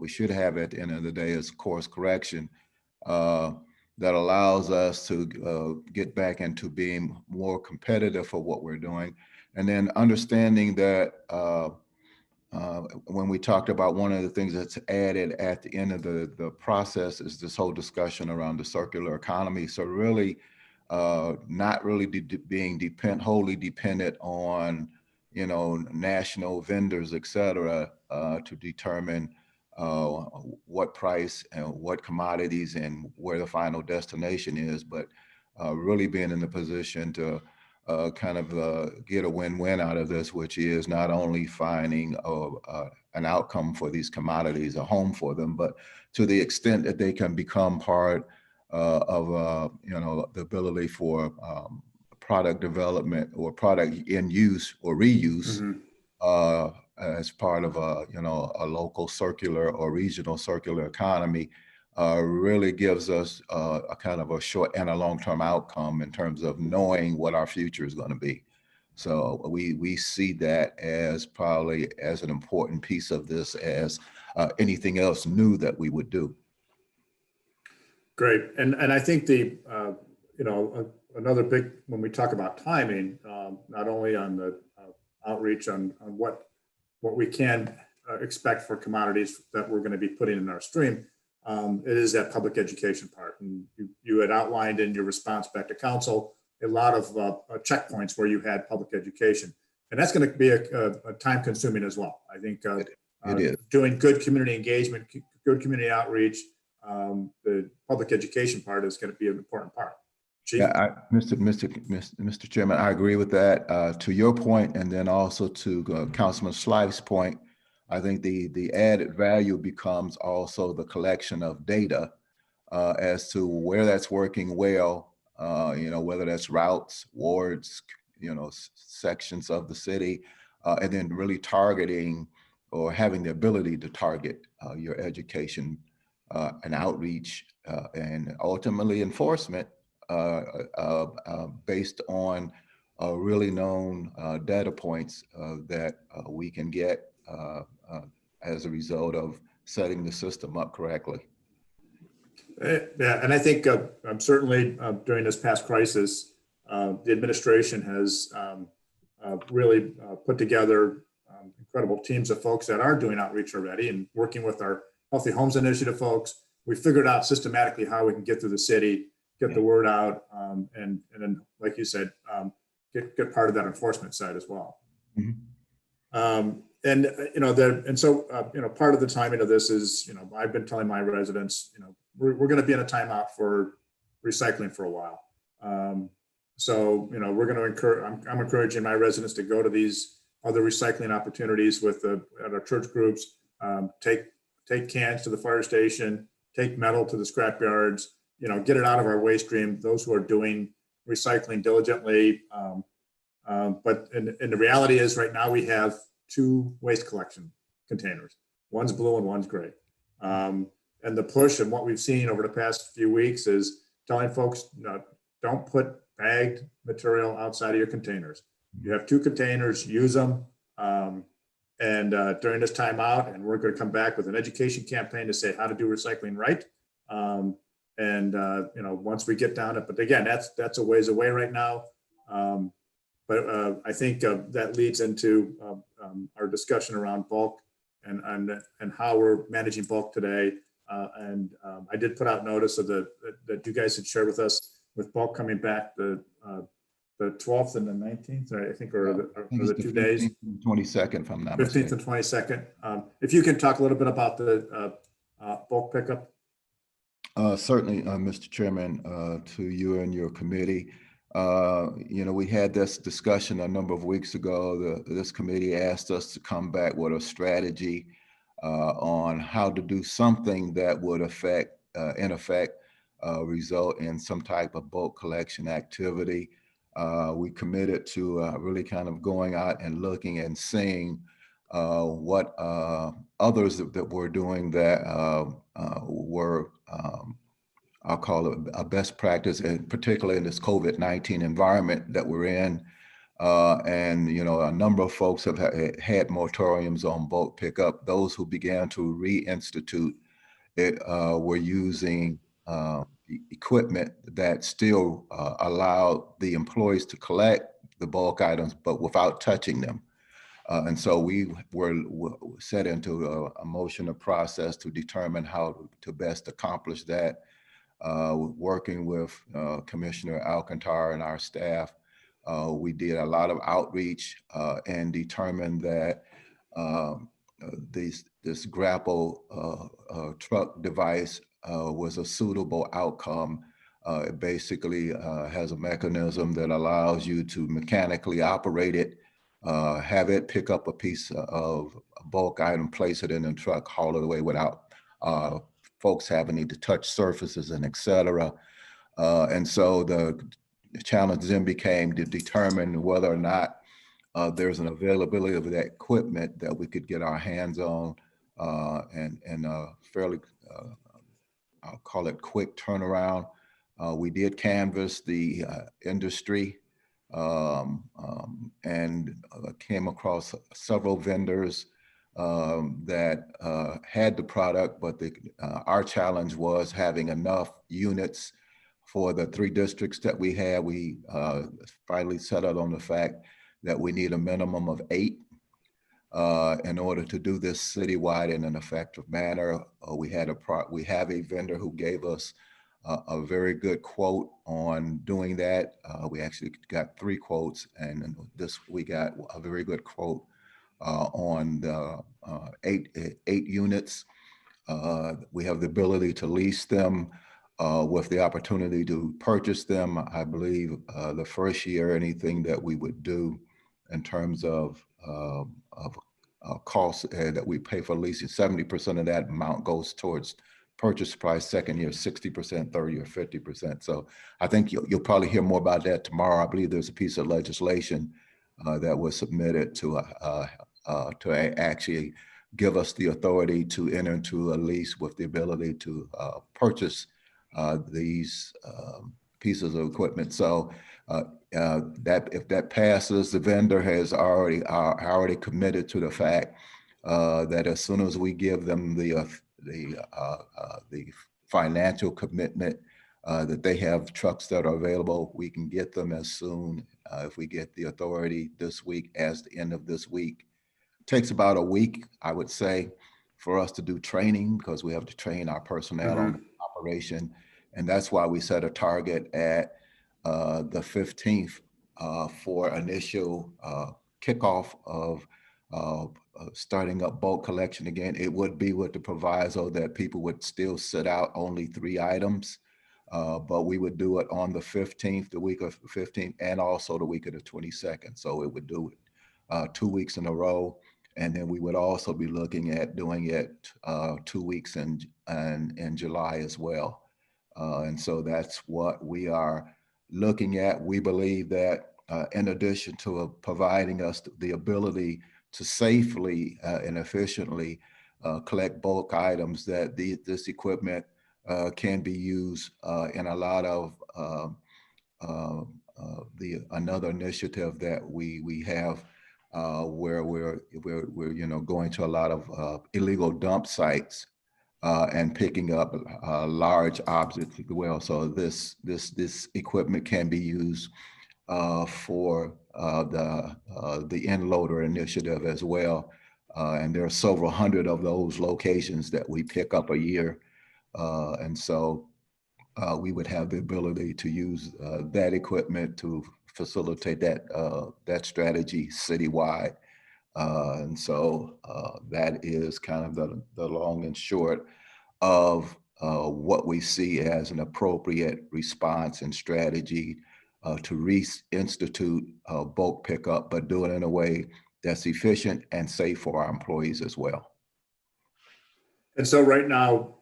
[SPEAKER 7] should have at the end of the day is course correction that allows us to get back into being more competitive for what we're doing. And then understanding that when we talked about one of the things that's added at the end of the process is this whole discussion around the circular economy. So really not really being wholly dependent on, national vendors, et cetera, to determine what price and what commodities and where the final destination is, but really being in the position to get a win-win out of this, which is not only finding an outcome for these commodities, a home for them, but to the extent that they can become part of the ability for product development or product in use or reuse as part of a local circular or regional circular economy really gives us a kind of a short and a long-term outcome in terms of knowing what our future is going to be. So we see that as probably as an important piece of this as anything else new that we would do.
[SPEAKER 1] Great. And I think a another big, when we talk about timing, not only on the outreach on what we can expect for commodities that we're going to be putting in our stream, it is that public education part. And you had outlined in your response back to council a lot of checkpoints where you had public education. And that's going to be a time consuming as well. I think
[SPEAKER 7] It is.
[SPEAKER 1] doing good community engagement, good community outreach, the public education part is going to be an important part. Chief?
[SPEAKER 7] Yeah, Mr. Chairman, I agree with that. To your point, and then also to Councilman Slive's point, I think the added value becomes also the collection of data as to where that's working well, whether that's routes, wards, sections of the city, and then really targeting or having the ability to target your education and outreach and ultimately enforcement based on really known data points that we can get as a result of setting the system up correctly.
[SPEAKER 1] Yeah, and I think certainly during this past crisis, the administration has really put together incredible teams of folks that are doing outreach already and working with our Healthy Homes Initiative folks. We figured out systematically how we can get through the city, get the word out, and then, like you said, get part of that enforcement side as well.
[SPEAKER 7] Mm-hmm.
[SPEAKER 1] Part of the timing of this is, I've been telling my residents, we're going to be in a timeout for recycling for a while. We're going to encourage, I'm encouraging my residents to go to these other recycling opportunities at our church groups, take cans to the fire station, take metal to the scrap yards, get it out of our waste stream, those who are doing recycling diligently. But the reality is right now we have 2 waste collection containers. One's blue and one's gray. And the push and what we've seen over the past few weeks is telling folks, don't put bagged material outside of your containers. You have 2 containers, use them. During this time out, and we're going to come back with an education campaign to say how to do recycling right. Once we get down it, but again, that's a ways away right now. I think that leads into our discussion around bulk and how we're managing bulk today. I did put out notice of that you guys had shared with us with bulk coming back the 12th and the 19th, I think, or the 2 days.
[SPEAKER 7] 22nd, if I'm not
[SPEAKER 1] 15th
[SPEAKER 7] mistaken.
[SPEAKER 1] and 22nd. If you can talk a little bit about the bulk pickup.
[SPEAKER 7] Certainly, Mr. Chairman, to you and your committee. We had this discussion a number of weeks ago. This committee asked us to come back with a strategy on how to do something that would in effect, result in some type of bulk collection activity. We committed to really kind of going out and looking and seeing what others that were doing that were I'll call it a best practice, and particularly in this COVID-19 environment that we're in. A number of folks have had moratoriums on bulk pickup. Those who began to reinstitute it were using equipment that still allowed the employees to collect the bulk items, but without touching them. And so we were set into a motion, a process to determine how to best accomplish that. Working with Commissioner Alcantara and our staff, we did a lot of outreach and determined that this grapple truck device was a suitable outcome. It basically has a mechanism that allows you to mechanically operate it, have it pick up a piece of a bulk item, place it in a truck, haul it away without folks having to touch surfaces and et cetera. And so the challenge then became to determine whether or not there's an availability of that equipment that we could get our hands on and fairly, I'll call it quick turnaround. We did canvass the industry and came across several vendors that had the product, but our challenge was having enough units for the 3 districts that we had, we finally settled on the fact that we need a minimum of 8 in order to do this citywide in an effective manner. We have a vendor who gave us a very good quote on doing that. We actually got 3 quotes, and we got a very good quote on the 8 units. We have the ability to lease them with the opportunity to purchase them. I believe the first year, anything that we would do in terms of costs that we pay for leasing, 70% of that amount goes towards purchase price. Second year, 60%, third year, 50%. So I think you'll probably hear more about that tomorrow. I believe there's a piece of legislation that was submitted to actually give us the authority to enter into a lease with the ability to purchase these pieces of equipment. So that if that passes, the vendor has already committed to the fact that as soon as we give them the financial commitment that they have trucks that are available, we can get them as soon if we get the authority this week as the end of this week. Takes about a week, I would say, for us to do training because we have to train our personnel on the operation. And that's why we set a target at the 15th for initial kickoff of starting up bulk collection again. It would be with the proviso that people would still sit out only 3 items, but we would do it on the 15th, the week of the 15th, and also the week of the 22nd. So it would do it 2 weeks in a row. And then we would also be looking at doing it 2 weeks in July as well. And so that's what we are looking at. We believe that in addition to providing us the ability to safely and efficiently collect bulk items, that this equipment can be used in a lot of another initiative that we have where we're going to a lot of illegal dump sites and picking up large objects as well. So this equipment can be used for the end loader initiative as well. And there are several hundred of those locations that we pick up a year. And so we would have the ability to use that equipment to facilitate that strategy citywide. And so that is kind of the long and short of what we see as an appropriate response and strategy to reinstitute bulk pickup, but do it in a way that's efficient and safe for our employees as well.
[SPEAKER 1] And so right now,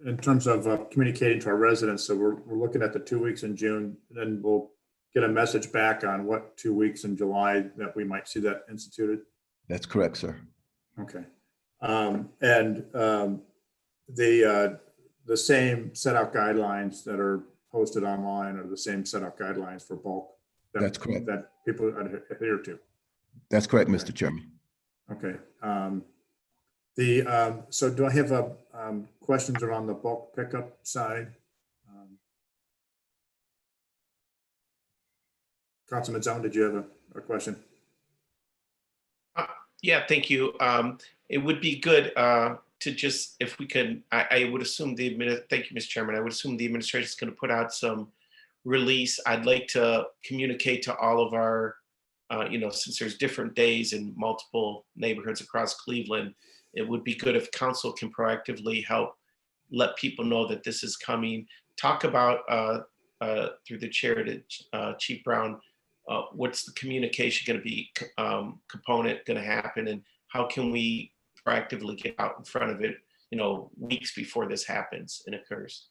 [SPEAKER 1] in terms of communicating to our residents, so we're looking at the 2 weeks in June, and then we'll get a message back on what 2 weeks in July that we might see that instituted.
[SPEAKER 7] That's correct, sir.
[SPEAKER 1] Okay. The same set out guidelines that are posted online are the same set out guidelines for bulk.
[SPEAKER 7] That's correct.
[SPEAKER 1] That people adhere to.
[SPEAKER 7] That's correct, Mr. Chairman.
[SPEAKER 1] Okay. So do I have questions around the bulk pickup side? Councilman Zone, did you have a question?
[SPEAKER 8] Yeah, thank you. It would be good to just, if we can, I would assume thank you, Mr. Chairman. I would assume the administration is going to put out some release. I'd like to communicate to all of our, since there's different days in multiple neighborhoods across Cleveland, it would be good if council can proactively help let people know that this is coming. Talk about, through the chair to Chief Brown, what's the communication going to be component going to happen, and how can we proactively get out in front of it, weeks before this happens and occurs?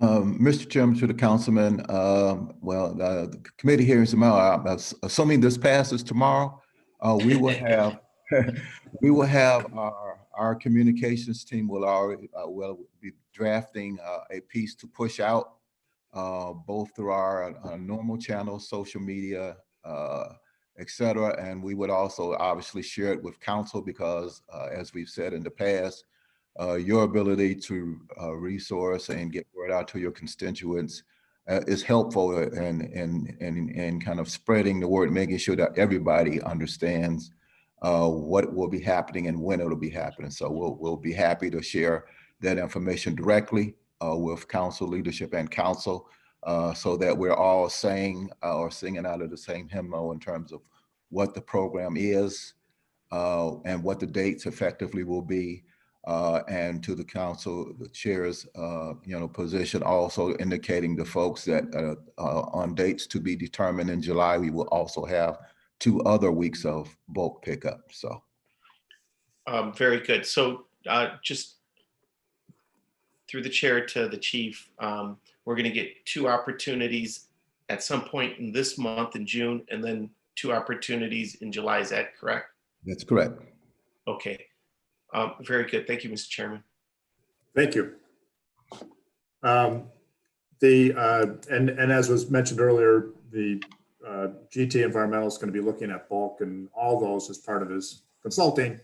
[SPEAKER 7] Mr. Chairman, to the councilman, the committee hearings tomorrow, assuming this passes tomorrow, we will have our communications team will be drafting a piece to push out both through our normal channels, social media, et cetera. And we would also obviously share it with council because as we've said in the past, your ability to resource and get word out to your constituents is helpful in kind of spreading the word, making sure that everybody understands what will be happening and when it'll be happening. So we'll be happy to share that information directly with council leadership and council so that we're all saying or singing out of the same hymnal in terms of what the program is and what the dates effectively will be. And to the council, the chair's position, also indicating to folks that on dates to be determined in July, we will also have 2 other weeks of bulk pickup. So
[SPEAKER 8] Very good. So just through the chair to the chief, we're going to get 2 opportunities at some point in this month in June, and then 2 opportunities in July. Is that correct?
[SPEAKER 7] that's correct.
[SPEAKER 8] Okay. Very good. Thank you, Mr. Chairman.
[SPEAKER 1] Thank you. And as was mentioned earlier, the GT Environmental is going to be looking at bulk and all those as part of his consulting,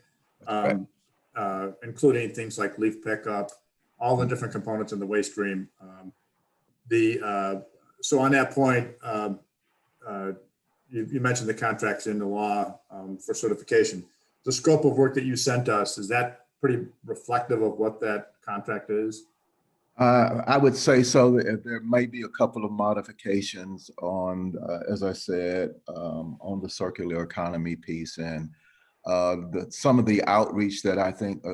[SPEAKER 1] including things like leaf pickup, all the different components in the waste stream. So on that point, you mentioned the contracts in the law for certification. The scope of work that you sent us, is that pretty reflective of what that contract is?
[SPEAKER 7] I would say so. There may be a couple of modifications on, as I said, on the circular economy piece, and some of the outreach that I think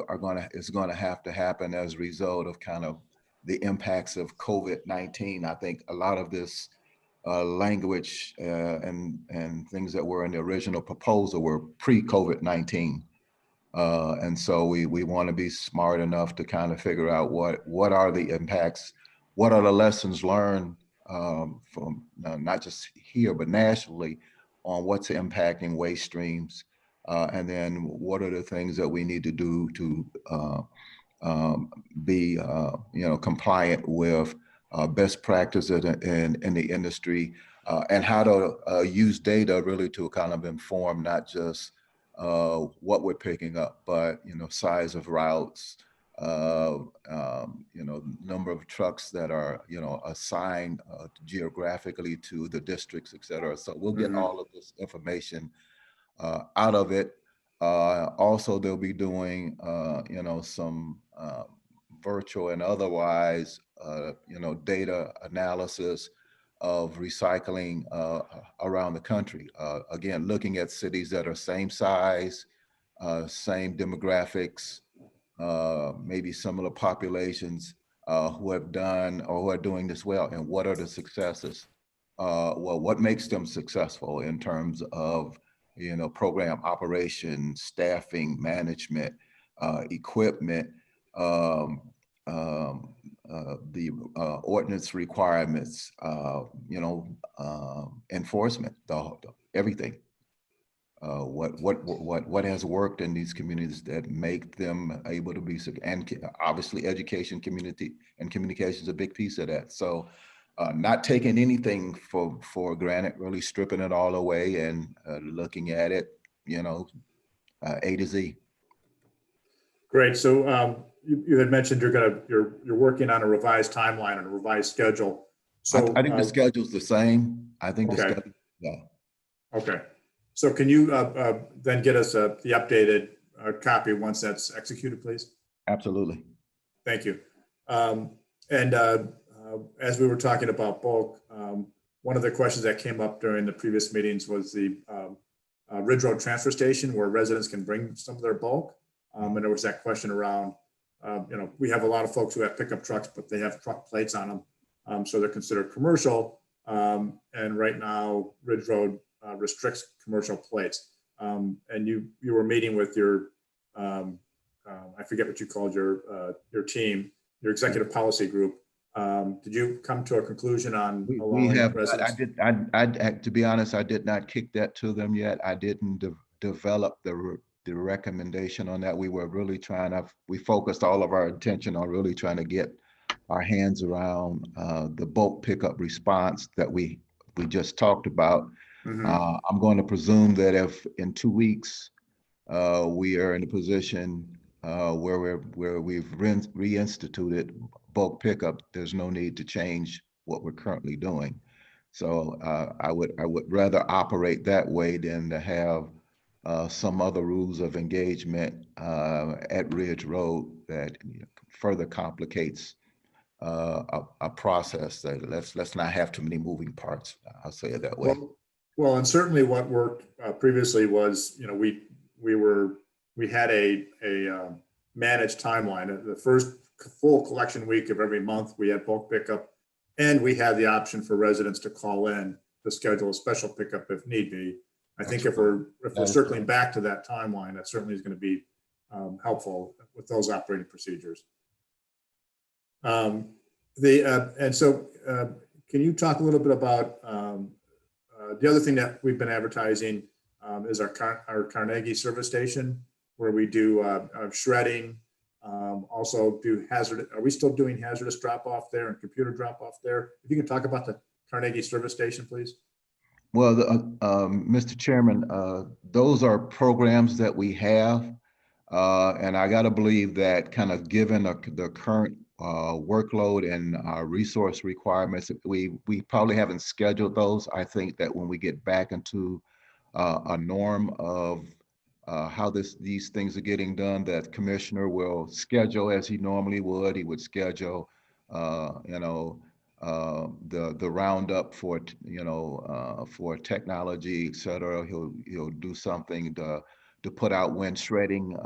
[SPEAKER 7] is going to have to happen as a result of kind of the impacts of COVID-19. I think a lot of this language and things that were in the original proposal were pre-COVID-19. And so we want to be smart enough to kind of figure out what are the impacts, what are the lessons learned from not just here, but nationally on what's impacting waste streams. And then what are the things that we need to do to be compliant with best practices in the industry, and how to use data really to kind of inform not just what we're picking up, but size of routes, number of trucks that are assigned geographically to the districts, et cetera. So we'll get all of this information out of it. Also, they'll be doing some virtual and otherwise data analysis of recycling around the country. Again, looking at cities that are same size, same demographics, maybe similar populations who have done or who are doing this well, and what are the successes? Well, what makes them successful in terms of program operation, staffing, management, equipment, the ordinance requirements, enforcement, everything. What has worked in these communities that make them able to be, and obviously education, community, and communication is a big piece of that. So not taking anything for granted, really stripping it all away and looking at it, A to Z.
[SPEAKER 1] Great. So you had mentioned you're working on a revised timeline and a revised schedule. So
[SPEAKER 7] I think the schedule's the same. I think the schedule, yeah.
[SPEAKER 1] Okay. So can you then get us the updated copy once that's executed, please?
[SPEAKER 7] Absolutely.
[SPEAKER 1] Thank you. As we were talking about bulk, one of the questions that came up during the previous meetings was the Ridge Road transfer station where residents can bring some of their bulk. And there was that question around, we have a lot of folks who have pickup trucks, but they have truck plates on them. So they're considered commercial. And right now, Ridge Road restricts commercial plates. And you were meeting with your, I forget what you called your team, your executive policy group. Did you come to a conclusion on
[SPEAKER 7] we have?
[SPEAKER 1] residents?
[SPEAKER 7] I to be honest, I did not kick that to them yet. I didn't develop the recommendation on that. We were really we focused all of our attention on really trying to get our hands around the bulk pickup response that we just talked about. I'm going to presume that if in 2 weeks we are in a position where we've reinstituted bulk pickup, there's no need to change what we're currently doing. So I would rather operate that way than to have some other rules of engagement at Ridge Road that further complicates a process. That let's not have too many moving parts. I'll say it that way.
[SPEAKER 1] Well, and certainly what worked previously was, we had a managed timeline. The first full collection week of every month, we had bulk pickup, and we had the option for residents to call in to schedule a special pickup if need be. I think if we're circling back to that timeline, that certainly is going to be helpful with those operating procedures. And so, can you talk a little bit about the other thing that we've been advertising is our Carnegie service station, where we do shredding, also do are we still doing hazardous drop off there and computer drop off there? If you can talk about the Carnegie service station, please.
[SPEAKER 7] Well, Mr. Chairman, those are programs that we have. And I got to believe that kind of given the current workload and resource requirements, we probably haven't scheduled those. I think that when we get back into a norm of how these things are getting done, that commissioner will schedule as he normally would. He would schedule, the roundup for for technology, et cetera. He'll do something to put out when shredding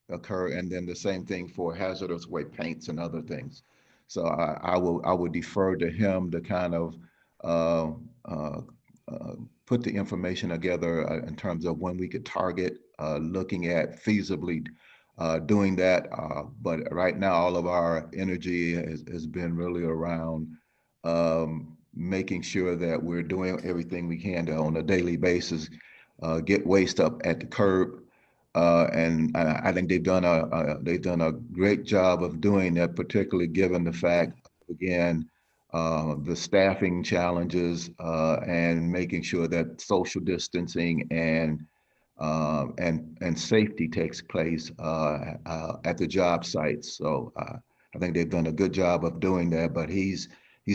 [SPEAKER 7] occur, and then the same thing for hazardous weight paints and other things. So I will defer to him to kind of put the information together in terms of when we could target looking at feasibly doing that. But right now, all of our energy has been really around making sure that we're doing everything we can to, on a daily basis, get waste up at the curb. And I think they've done a great job of doing that, particularly given the fact, again, the staffing challenges and making sure that social distancing and safety takes place at the job sites. So I think they've done a good job of doing that. But he's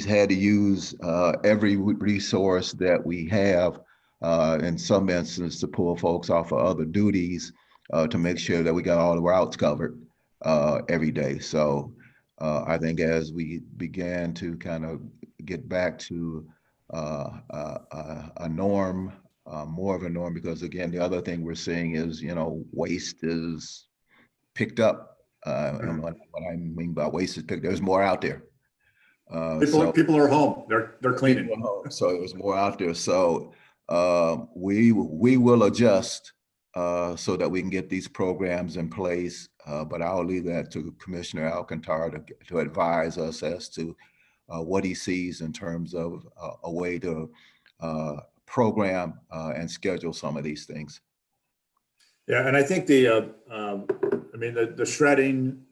[SPEAKER 7] had to use every resource that we have in some instances to pull folks off of other duties to make sure that we got all the routes covered every day. So I think as we began to kind of get back to a norm, more of a norm, because again, the other thing we're seeing is, waste is picked up. And what I mean by waste is picked, there's more out there.
[SPEAKER 1] People are home, they're cleaning.
[SPEAKER 7] So there's more out there. So we will adjust so that we can get these programs in place. But I'll leave that to Commissioner Alcantara to advise us as to what he sees in terms of a way to program and schedule some of these things.
[SPEAKER 1] Yeah, and I think the shredding,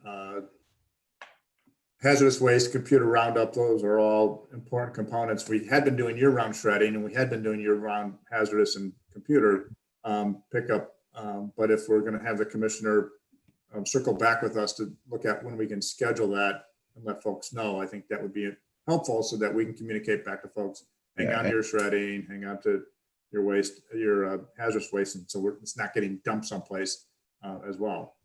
[SPEAKER 1] hazardous waste, computer roundup, those are all important components. We had been doing year-round shredding, and we had been doing year-round hazardous and computer pickup. But if we're going to have the commissioner circle back with us to look at when we can schedule that and let folks know, I think that would be helpful so that we can communicate back to folks. Hang on to your shredding, hang on to your waste, your hazardous waste, and so it's not getting dumped someplace as well.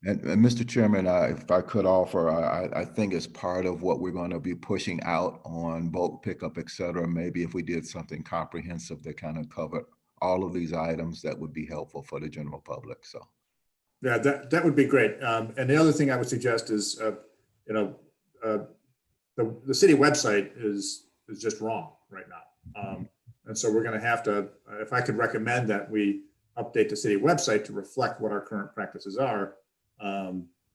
[SPEAKER 7] And Mr. Chairman, if I could offer, I think as part of what we're going to be pushing out on bulk pickup, et cetera, maybe if we did something comprehensive that kind of covered all of these items, that would be helpful for the general public. So,
[SPEAKER 1] yeah, that would be great. And the other thing I would suggest is, the city website is just wrong right now. And so we're going to have to, if I could recommend that we update the city website to reflect what our current practices are,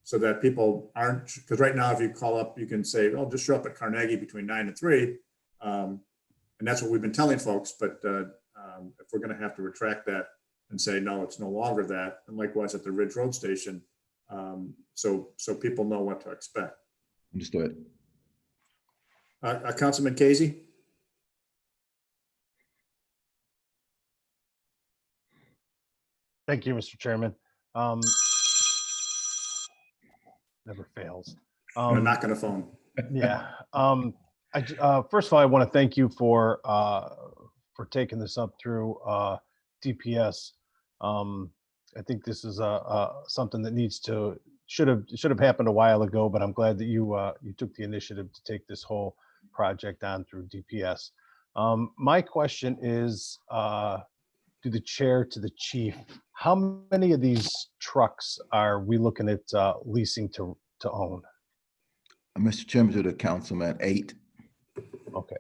[SPEAKER 1] so that people aren't, because right now if you call up, you can say, oh, just show up at Carnegie between 9 and 3. And that's what we've been telling folks. But if we're going to have to retract that and say, no, it's no longer that, and likewise at the Ridge Road Station, so people know what to expect.
[SPEAKER 7] Understood.
[SPEAKER 1] Councilman Casey?
[SPEAKER 9] Thank you, Mr. Chairman. never fails.
[SPEAKER 1] Knock on the phone.
[SPEAKER 9] Yeah. First of all, I want to thank you for taking this up through DPS. I think this is something that should have happened a while ago, but I'm glad that you took the initiative to take this whole project on through DPS. My question is to the chair, to the chief, how many of these trucks are we looking at leasing to own?
[SPEAKER 7] Mr. Chairman, to the councilman, 8.
[SPEAKER 9] Okay.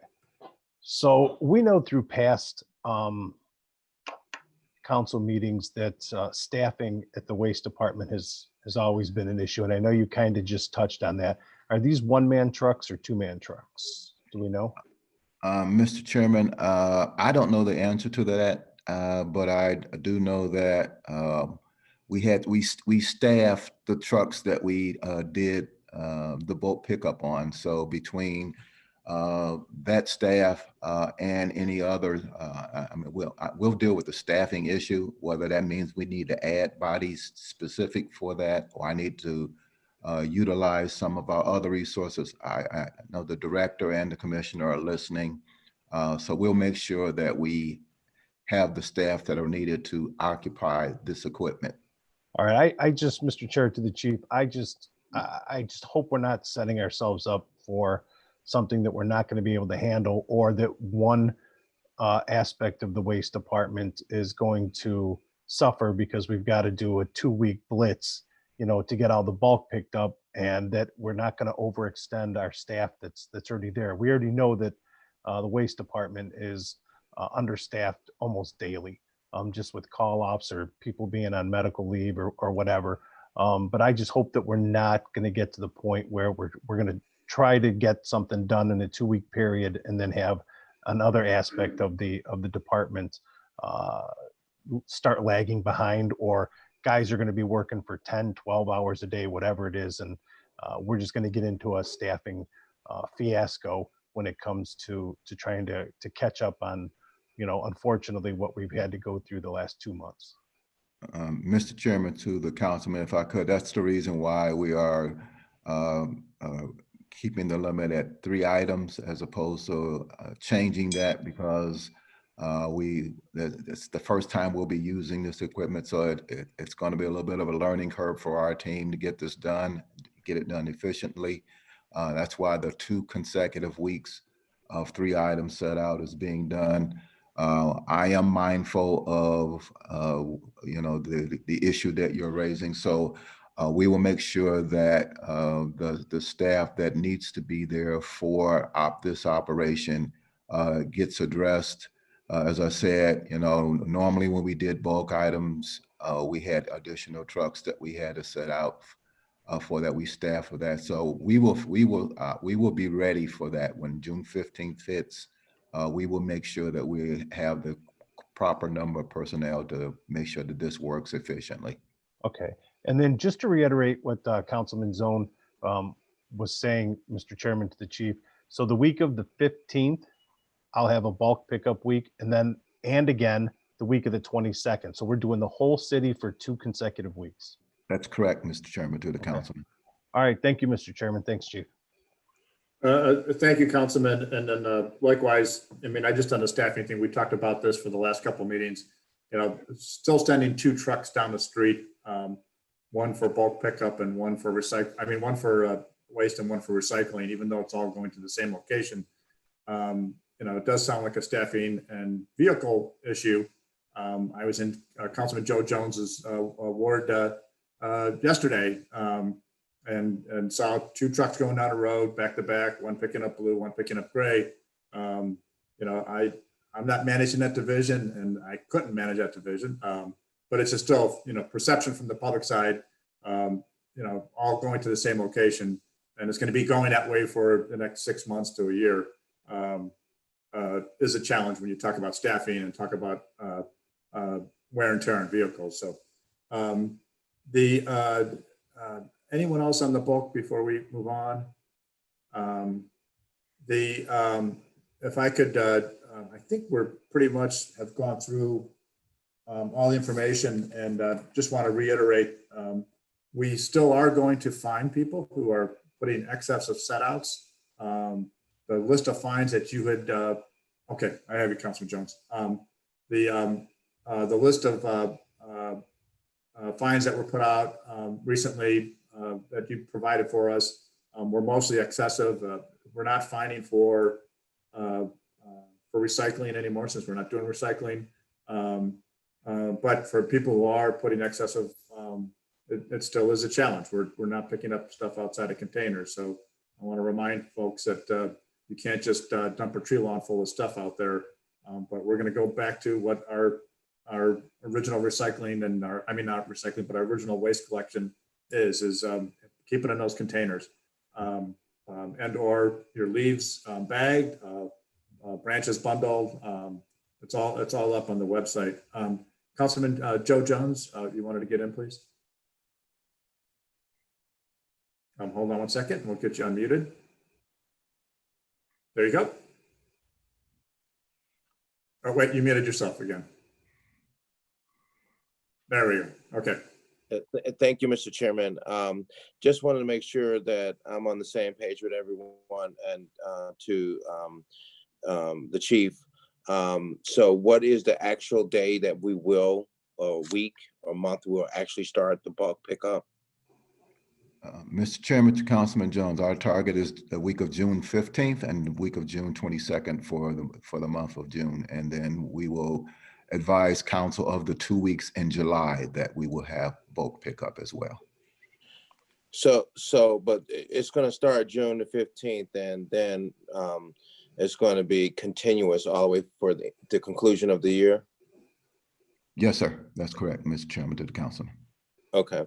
[SPEAKER 9] So we know through past council meetings that staffing at the waste department has always been an issue. And I know you kind of just touched on that. Are these 1-man trucks or 2-man trucks? Do we know?
[SPEAKER 7] Mr. Chairman, I don't know the answer to that, but I do know that we staffed the trucks that we did the bulk pickup on. So between that staff and any other, I mean, we'll deal with the staffing issue, whether that means we need to add bodies specific for that, or I need to utilize some of our other resources. I know the director and the commissioner are listening. So we'll make sure that we have the staff that are needed to occupy this equipment.
[SPEAKER 9] All right. I just, Mr. Chair, to the chief, I just hope we're not setting ourselves up for something that we're not going to be able to handle, or that one aspect of the waste department is going to suffer because we've got to do a 2-week blitz, to get all the bulk picked up, and that we're not going to overextend our staff that's already there. We already know that the waste department is understaffed almost daily, just with call-offs or people being on medical leave or whatever. But I just hope that we're not going to get to the point where we're going to try to get something done in a 2-week period and then have another aspect of the department start lagging behind, or guys are going to be working for 10, 12 hours a day, whatever it is. And we're just going to get into a staffing fiasco when it comes to trying to catch up on, unfortunately, what we've had to go through the last 2 months.
[SPEAKER 7] Mr. Chairman, to the councilman, if I could, that's the reason why we are keeping the limit at 3 items as opposed to changing that, because it's the first time we'll be using this equipment. So it's going to be a little bit of a learning curve for our team to get this done, get it done efficiently. That's why the 2 consecutive weeks of 3 items set out is being done. I am mindful of the issue that you're raising. So we will make sure that the staff that needs to be there for this operation gets addressed. As I said, normally when we did bulk items, we had additional trucks that we had to set out for that. We staff for that. So we will be ready for that when June 15th hits. We will make sure that we have the proper number of personnel to make sure that this works efficiently.
[SPEAKER 9] Okay. And then just to reiterate what Councilman Zone was saying, Mr. Chairman, to the chief. So the week of the 15th, I'll have a bulk pickup week, and again, the week of the 22nd. So we're doing the whole city for 2 consecutive weeks.
[SPEAKER 7] That's correct, Mr. Chairman, to the councilman.
[SPEAKER 9] All right. Thank you, Mr. Chairman. Thanks, Chief.
[SPEAKER 1] Thank you, Councilman. And then likewise, I just on the staffing thing, we talked about this for the last couple of meetings, still sending 2 trucks down the street, one for bulk pickup and one for one for waste and one for recycling, even though it's all going to the same location. It does sound like a staffing and vehicle issue. I was in Councilman Joe Jones's ward yesterday, and saw 2 trucks going down the road back to back, one picking up blue, one picking up gray. I'm not managing that division, and I couldn't manage that division. But it's just still, perception from the public side, all going to the same location, and it's going to be going that way for the next 6 months to a year. Is a challenge when you talk about staffing and talk about wear and tear on vehicles. So anyone else on the bulk before we move on? If I could, I think we're pretty much have gone through all the information, and just want to reiterate We still are going to fine people who are putting excess of set outs. The list of fines that you had, okay, I have you, Councilman Jones. The list of fines that were put out recently that you provided for us were mostly excessive. We're not fining for recycling anymore since we're not doing recycling. But for people who are putting excessive, it still is a challenge. We're not picking up stuff outside of containers. So I want to remind folks that you can't just dump a tree lawn full of stuff out there. But we're going to go back to what our original recycling and not recycling, but our original waste collection is keep it in those containers, and or your leaves bagged, branches bundled. It's all up on the website. Councilman Joe Jones, you wanted to get in, please. Hold on one second. We'll get you unmuted. There you go. Oh, wait, you muted yourself again. There we go. Okay.
[SPEAKER 5] Thank you, Mr. Chairman. Just wanted to make sure that I'm on the same page with everyone and to the chief. So what is the actual day that we will, or week or month, we'll actually start the bulk pickup?
[SPEAKER 7] Mr. Chairman, to Councilman Jones, our target is the week of June 15th and the week of June 22nd for the month of June. And then we will advise council of the 2 weeks in July that we will have bulk pickup as well.
[SPEAKER 5] But it's going to start June the 15th, and then it's going to be continuous all the way for the conclusion of the year?
[SPEAKER 7] Yes, sir. That's correct, Mr. Chairman, to the council.
[SPEAKER 5] Okay.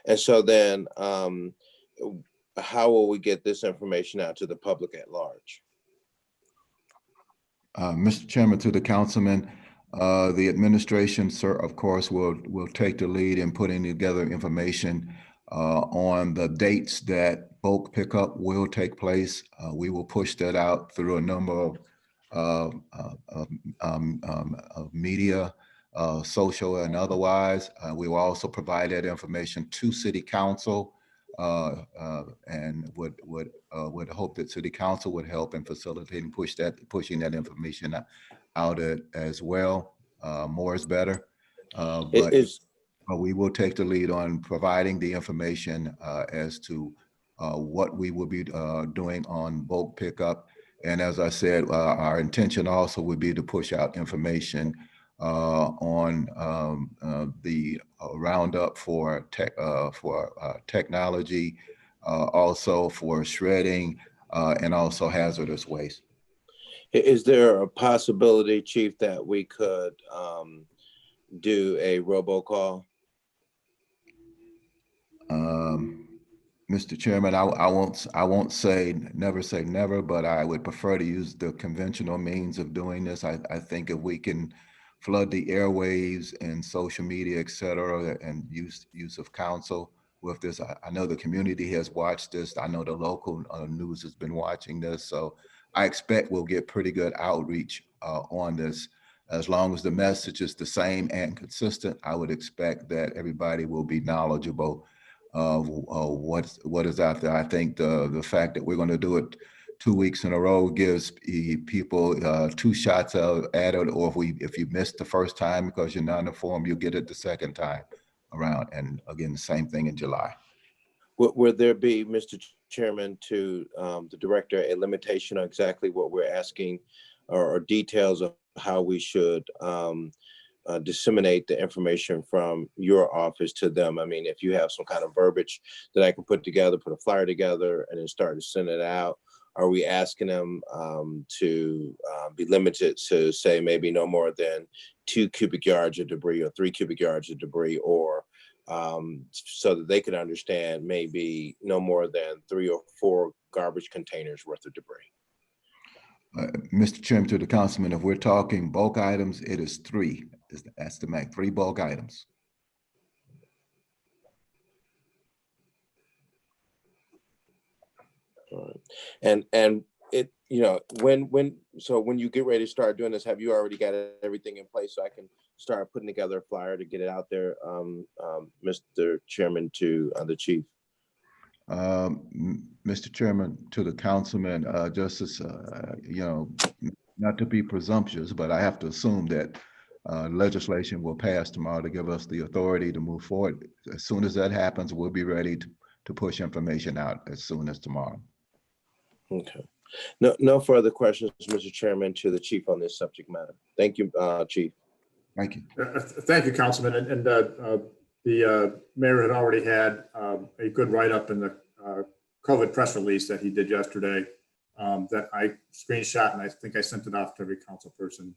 [SPEAKER 5] And so then how will we get this information out to the public at large?
[SPEAKER 7] Mr. Chairman, to the councilman, the administration, sir, of course, will take the lead in putting together information on the dates that bulk pickup will take place. We will push that out through a number of media, social and otherwise. We will also provide that information to City Council and would hope that City Council would help in facilitating pushing that information out as well. More is better, but we will take the lead on providing the information as to what we will be doing on bulk pickup. And as I said, our intention also would be to push out information on the roundup for technology, also for shredding, and also hazardous waste.
[SPEAKER 5] Is there a possibility, Chief, that we could do a robocall?
[SPEAKER 7] Mr. Chairman, I won't say never, but I would prefer to use the conventional means of doing this. I think if we can flood the airwaves and social media, et cetera, and use of council with this. I know the community has watched this. I know the local news has been watching this. So I expect we'll get pretty good outreach on this. As long as the message is the same and consistent, I would expect that everybody will be knowledgeable of what is out there. I think the fact that we're going to do it 2 weeks in a row gives people 2 shots at it, or if you missed the first time because you're not informed, you'll get it the second time around. And again, the same thing in July.
[SPEAKER 5] Would there be, Mr. Chairman, to the director, a limitation on exactly what we're asking or details of how we should disseminate the information from your office to them? I mean, if you have some kind of verbiage that I can put together, put a flyer together and then start to send it out, are we asking them to be limited to, say, maybe no more than 2 cubic yards of debris or 3 cubic yards of debris, or so that they can understand maybe no more than 3 or 4 garbage containers worth of debris?
[SPEAKER 7] Mr. Chairman, to the councilman, if we're talking bulk items, it is 3. That's the max, 3 bulk items.
[SPEAKER 5] All right. And you know, so when you get ready to start doing this, have you already got everything in place so I can start putting together a flyer to get it out there, Mr. Chairman, to the chief?
[SPEAKER 7] Mr. Chairman, to the councilman, Justice, you know, not to be presumptuous, but I have to assume that legislation will pass tomorrow to give us the authority to move forward. As soon as that happens, we'll be ready to push information out as soon as tomorrow.
[SPEAKER 5] Okay. No further questions, Mr. Chairman, to the chief on this subject matter. Thank you, Chief.
[SPEAKER 7] Thank you.
[SPEAKER 1] Thank you, Councilman. And the mayor had already had a good write-up in the COVID press release that he did yesterday that I screenshot, and I think I sent it off to every council person.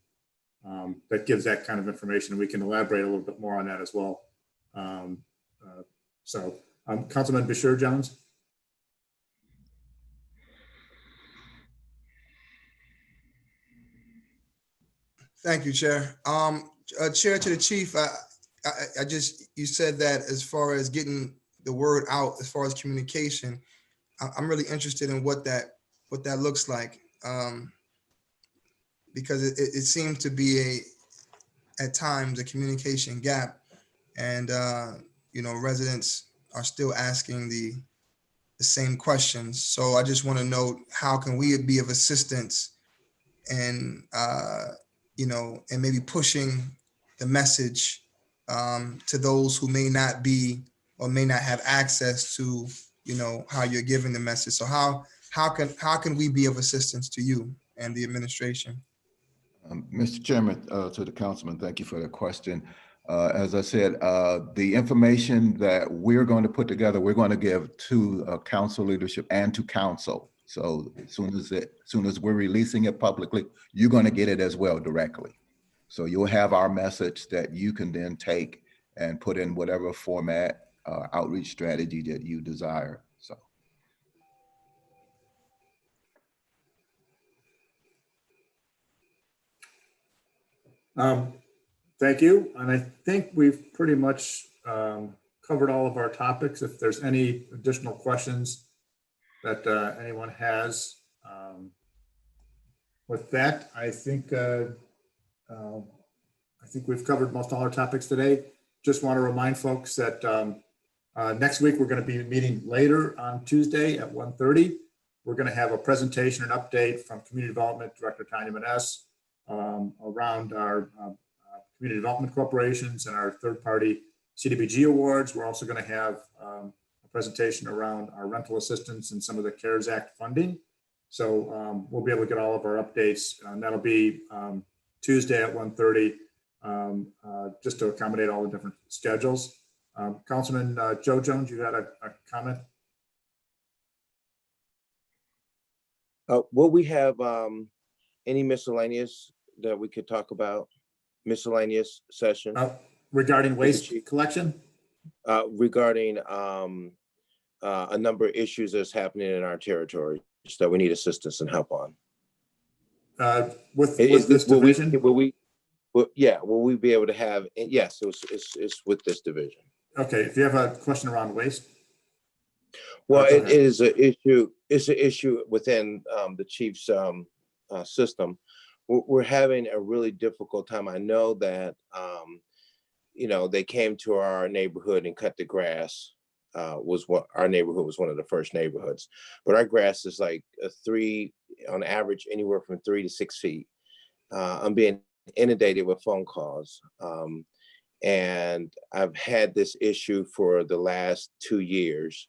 [SPEAKER 1] That gives that kind of information. We can elaborate a little bit more on that as well. Councilman Bashir Jones.
[SPEAKER 10] Thank you, Chair. Chair, to the chief, you said that as far as getting the word out, as far as communication, I'm really interested in what that looks like, because it seems to be at times a communication gap, and you know, residents are still asking the same questions. So I just want to know, how can we be of assistance and you know, and maybe pushing the message to those who may not be or may not have access to, you know, how you're giving the message. So how can we be of assistance to you and the administration?
[SPEAKER 7] Mr. Chairman, to the councilman, thank you for the question. As I said, the information that we're going to put together, we're going to give to council leadership and to council. So as soon as we're releasing it publicly, you're going to get it as well directly. So you'll have our message that you can then take and put in whatever format, outreach strategy that you desire. So.
[SPEAKER 1] Thank you. And I think we've pretty much covered all of our topics. If there's any additional questions that anyone has, with that, I think we've covered most all our topics today. Just want to remind folks that next week we're going to be meeting later on Tuesday at 1:30. We're going to have a presentation and update from Community Development Director Tanya Maness around our community development corporations and our third-party CDBG awards. We're also going to have a presentation around our rental assistance and some of the CARES Act funding. So we'll be able to get all of our updates, and that'll be Tuesday at 1:30, just to accommodate all the different schedules. Councilman Joe Jones, you had a comment?
[SPEAKER 5] Will we have any miscellaneous that we could talk about? Miscellaneous session?
[SPEAKER 1] Regarding waste collection?
[SPEAKER 5] Regarding a number of issues that's happening in our territory that we need assistance and help on.
[SPEAKER 1] With this division?
[SPEAKER 5] Will we be able to have, yes, it's with this division.
[SPEAKER 1] Okay, if you have a question around waste.
[SPEAKER 5] Well, it is an issue. It's an issue within the chief's system. We're having a really difficult time. I know that, you know, they came to our neighborhood and cut the grass. Our neighborhood was one of the first neighborhoods, but our grass is like on average, anywhere from 3 to 6 feet. I'm being inundated with phone calls. And I've had this issue for the last 2 years,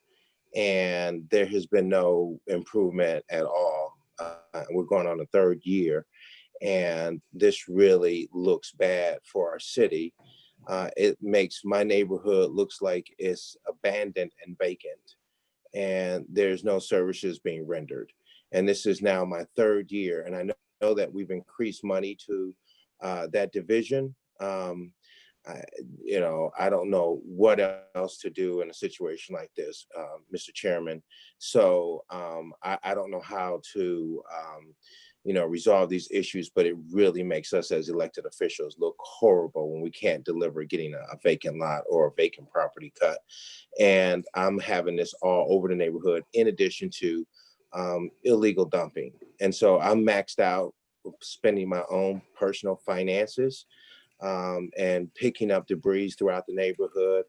[SPEAKER 5] and there has been no improvement at all. We're going on the 3rd year, and this really looks bad for our city. It makes my neighborhood looks like it's abandoned and vacant, and there's no services being rendered. And this is now my 3rd year, and I know that we've increased money to that division. I don't know what else to do in a situation like this, Mr. Chairman. So I don't know how to, resolve these issues, but it really makes us as elected officials look horrible when we can't deliver getting a vacant lot or a vacant property cut. And I'm having this all over the neighborhood, in addition to illegal dumping. And so I'm maxed out spending my own personal finances and picking up debris throughout the neighborhood,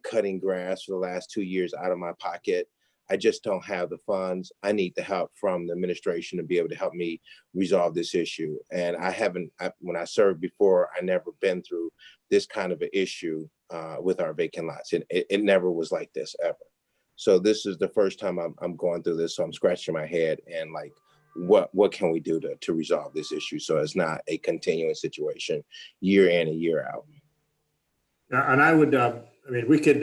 [SPEAKER 5] cutting grass for the last 2 years out of my pocket. I just don't have the funds. I need the help from the administration to be able to help me resolve this issue. And when I served before, I never been through this kind of an issue with our vacant lots. It never was like this ever. So this is the first time I'm going through this. So I'm scratching my head and like, what can we do to resolve this issue so it's not a continuing situation year in and year out?
[SPEAKER 1] Yeah, and I would, we could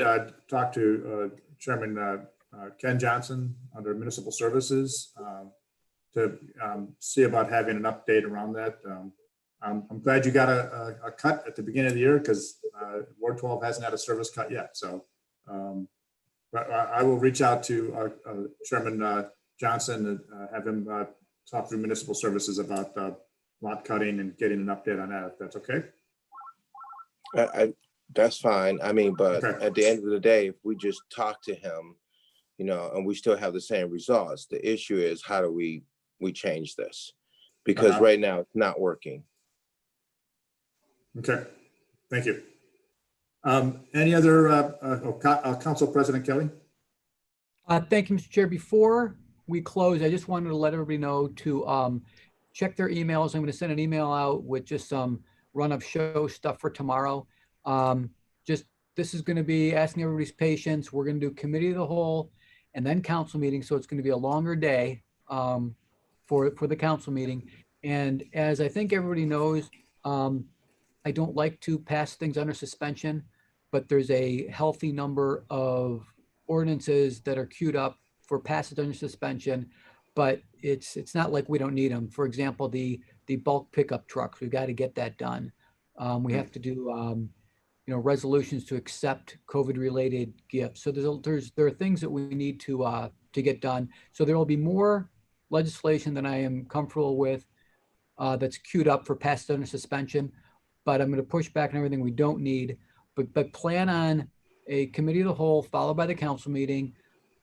[SPEAKER 1] talk to Chairman Ken Johnson under Municipal Services to see about having an update around that. I'm glad you got a cut at the beginning of the year because Ward 12 hasn't had a service cut yet. So, but I will reach out to Chairman Johnson and have him talk through Municipal Services about lot cutting and getting an update on that, if that's okay.
[SPEAKER 5] That's fine. I mean, but
[SPEAKER 1] Okay.
[SPEAKER 5] at the end of the day, if we just talk to him, and we still have the same results, the issue is how do we change this? Because right now it's not working.
[SPEAKER 1] Okay, thank you. Any other, Council President Kelly?
[SPEAKER 6] Thank you, Mr. Chair. Before we close, I just wanted to let everybody know to check their emails. I'm going to send an email out with just some run of show stuff for tomorrow. This is going to be asking everybody's patience. We're going to do committee of the whole and then council meeting. So it's going to be a longer day for the council meeting. And as I think everybody knows, I don't like to pass things under suspension, but there's a healthy number of ordinances that are queued up for passage under suspension, but it's not like we don't need them. For example, the bulk pickup trucks, we've got to get that done. We have to do resolutions to accept COVID-related gifts. So there are things that we need to get done. So there will be more legislation than I am comfortable with that's queued up for passage under suspension. But I'm going to push back on everything we don't need. But plan on a committee of the whole followed by the council meeting.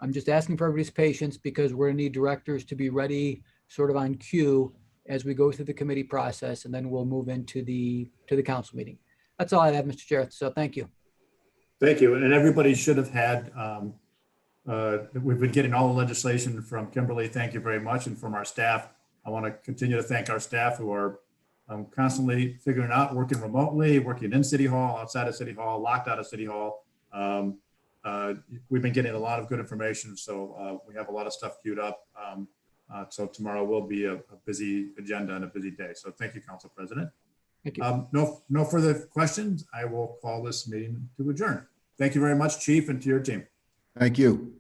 [SPEAKER 6] I'm just asking for everybody's patience because we're going to need directors to be ready, sort of on cue as we go through the committee process, and then we'll move into the council meeting. That's all I have, Mr. Chair. So thank you.
[SPEAKER 1] Thank you. And everybody should have had, we've been getting all the legislation from Kimberly. Thank you very much. And from our staff, I want to continue to thank our staff who are constantly figuring out, working remotely, working in City Hall, outside of City Hall, locked out of City Hall. We've been getting a lot of good information. So we have a lot of stuff queued up. So tomorrow will be a busy agenda and a busy day. So thank you, Council President.
[SPEAKER 6] Thank you.
[SPEAKER 1] No further questions. I will call this meeting to adjourn. Thank you very much, Chief, and to your team.
[SPEAKER 7] Thank you.